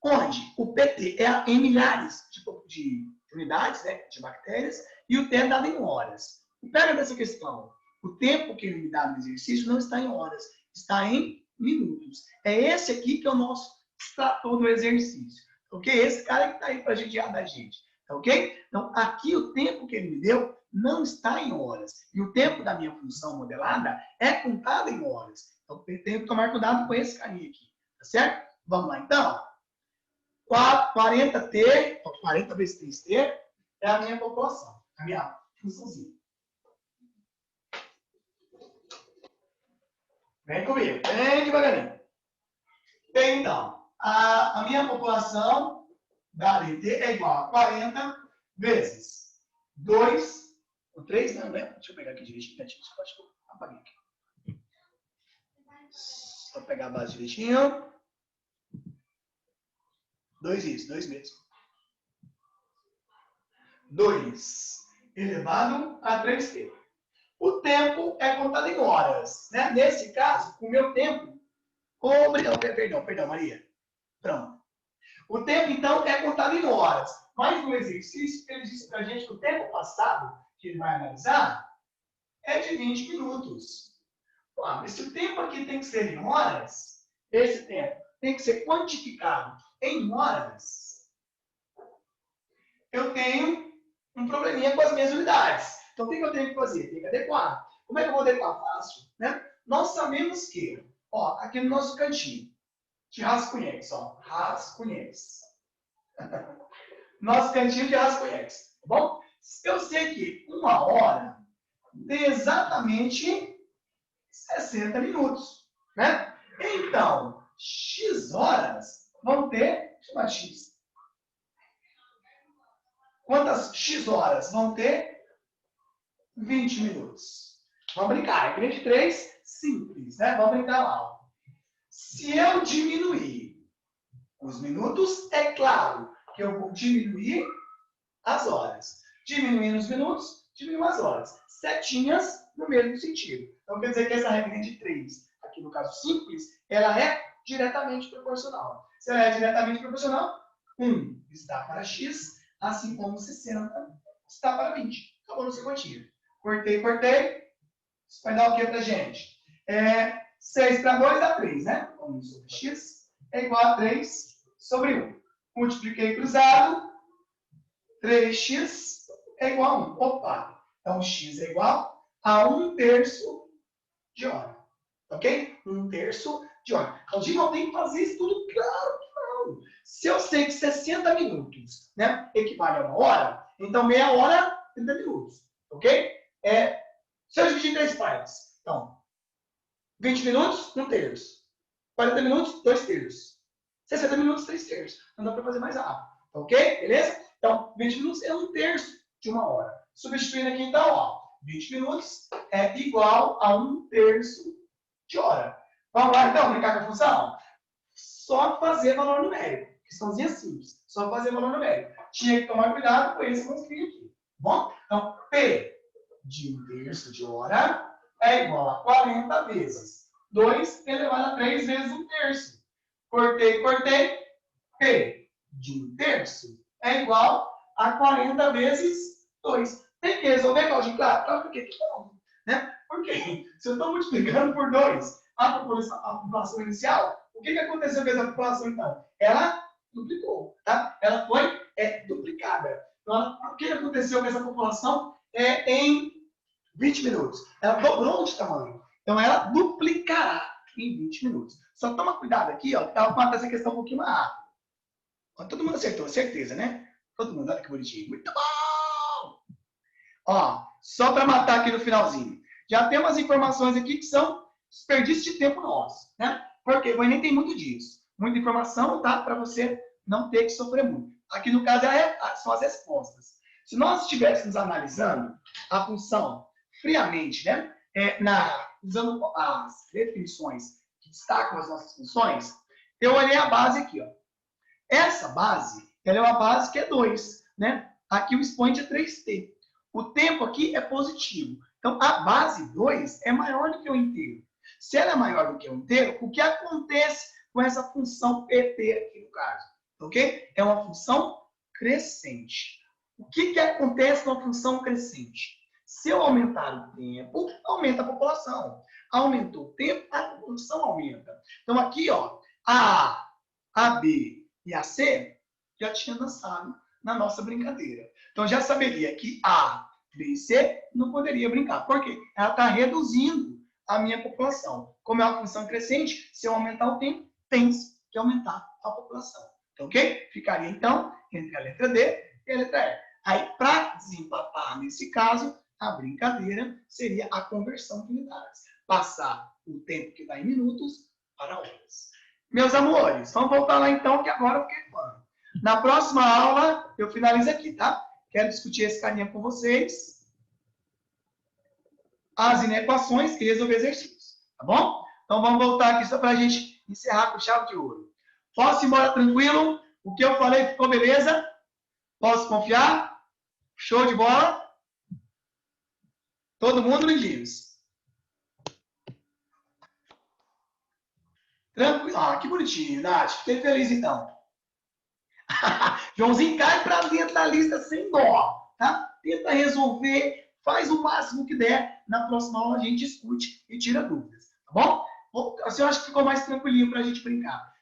Onde o PT é em milhares de unidades, né, de bactérias, e o T é dado em horas. Pega dessa questão. O tempo que ele me dá no exercício não está em horas, está em minutos. É esse aqui que é o nosso extrator do exercício. Ok? Esse cara que está aí para judiar da gente. Ok? Então, aqui o tempo que ele me deu não está em horas. E o tempo da minha função modelada é contado em horas. Então, eu tenho que tomar cuidado com esse carinha aqui. Tá certo? Vamos lá, então. 40T, 40 vezes 3T, é a minha população, a minha funçãozinha. Vem comigo, bem devagarinho. Bem, então, a minha população da ADT é igual a 40 vezes 2, ou 3, não, né? Deixa eu pegar aqui direitinho, pode que eu apaguei aqui. Só pegar a base direitinho. 2 isso, 2 mesmo. 2 elevado a 3t. O tempo é contado em horas, né? Nesse caso, o meu tempo... Perdão, Maria. Pronto. O tempo, então, é contado em horas. Mas no exercício, ele disse para a gente que o tempo passado, que ele vai analisar, é de 20 minutos. Mas se o tempo aqui tem que ser em horas, esse tempo tem que ser quantificado em horas, eu tenho um probleminha com as minhas unidades. Então, o que eu tenho que fazer? Tenho que adequar. Como é que eu vou adequar? Fácil, né? Nós sabemos que, ó, aqui no nosso cantinho, de rascunhex, ó, rascunhex. Nosso cantinho de rascunhex, tá bom? Eu sei que 1 hora tem exatamente 60 minutos, né? Então, x horas vão ter, chama x. Quantas x horas vão ter? 20 minutos. Vamos brincar, é de 3, simples, né? Vamos brincar lá. Se eu diminuir os minutos, é claro que eu vou diminuir as horas. Diminuindo os minutos, diminuo as horas. Setinhas no mesmo sentido. Então, quer dizer que essa regra de 3, aqui no caso simples, ela é diretamente proporcional. Se ela é diretamente proporcional, 1 está para x, assim como 60 está para 20. Acabou no seu quantia. Cortei. Isso vai dar o que para a gente? 6 para 2 dá 3, né? 1 sobre x é igual a 3 sobre 1. Multipliquei cruzado. 3x é igual a 1. Opa! Então, x é igual a 1/3 de hora. Ok? 1/3 de hora. Claudinho, não tem que fazer isso tudo? Claro que não. Se eu sei que 60 minutos, né, equivale a 1 hora, então meia hora, 30 minutos. Ok? Se eu dividir em 3 partes, então, 20 minutos, 1/3. 40 minutos, 2/3. 60 minutos, 3/3. Não dá para fazer mais rápido. Ok? Beleza? Então, 20 minutos é 1/3 de 1 hora. Substituindo aqui, então, ó, 20 minutos é igual a 1/3 de hora. Vamos lá, então, brincar com a função? Só fazer valor numérico. Questãozinha simples. Só fazer valor numérico. Tinha que tomar cuidado com esse construir aqui. Bom? Então, P de 1/3 de hora é igual a 40 vezes 2 elevado a 3 vezes 1/3. Cortei. P de 1/3 é igual a 40 vezes 2. Tem que resolver, Claudinho? Claro, por que não? Né? Porque se eu estou multiplicando por 2 a população inicial, o que aconteceu com essa população, então? Ela duplicou, tá? Ela foi duplicada. Então, o que aconteceu com essa população em 20 minutos? Ela dobrou de tamanho. Então, ela duplicará em 20 minutos. Só toma cuidado aqui, ó, ela mata essa questão um pouquinho mais rápido. Todo mundo acertou, certeza, né? Todo mundo, olha que bonitinho. Muito bom! Ó, só para matar aqui no finalzinho. Já tem umas informações aqui que são desperdício de tempo nosso, né? Porque nem tem muito disso. Muita informação, tá? Para você não ter que sofrer muito. Aqui no caso são as respostas. Se nós estivéssemos analisando a função friamente, né? Usando as definições que destacam as nossas funções, eu olhei a base aqui, ó. Essa base, ela é uma base que é 2, né? Aqui o expoente é 3t. O tempo aqui é positivo. Então, a base 2 é maior do que o inteiro. Se ela é maior do que o inteiro, o que acontece com essa função pt aqui no caso? Ok? É uma função crescente. O que acontece com a função crescente? Se eu aumentar o tempo, aumenta a população. Aumentou o tempo, a população aumenta. Então, aqui, ó, a B e a C já tinha dançado na nossa brincadeira. Então, já saberia que A, B e C não poderia brincar. Por quê? Ela está reduzindo a minha população. Como é uma função crescente, se eu aumentar o tempo, tem que aumentar a população. Então, ok? Ficaria, então, entre a letra D e a letra E. Aí, para desempatar nesse caso, a brincadeira seria a conversão de unidades. passar o tempo que está em minutos para horas. Meus amores, vamos voltar lá então, que agora eu fiquei falando. Na próxima aula, eu finalizo aqui, tá? Quero discutir esse caminho com vocês. As inequações e resolver exercícios, tá bom? Então vamos voltar aqui só para a gente encerrar com chave de ouro. Posso ir embora tranquilo? O que eu falei ficou beleza? Posso confiar? Show de bola? Todo mundo, lindinhos? Tranquilo. Ah, que bonitinho, Nath. Fiquei feliz então. Joãozinho cai para dentro da lista sem dó, tá? Tenta resolver, faz o máximo que der. Na próxima aula a gente discute e tira dúvidas, tá bom? Assim, eu acho que ficou mais tranquilinho para a gente brincar.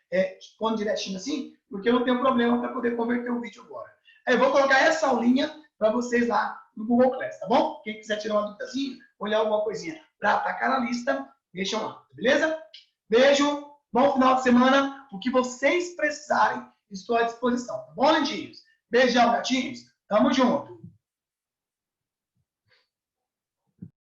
Pondo direitinho assim, porque eu não tenho problema para poder converter o vídeo agora. Aí eu vou colocar essa aulinha para vocês lá no Google Class, tá bom? Quem quiser tirar uma dúvidazinha, olhar alguma coisinha para atacar na lista, deixam lá, beleza? Beijo, bom final de semana. O que vocês precisarem, estou à disposição, tá bom, lindinhos? Beijão, gatinhos. Tamo junto.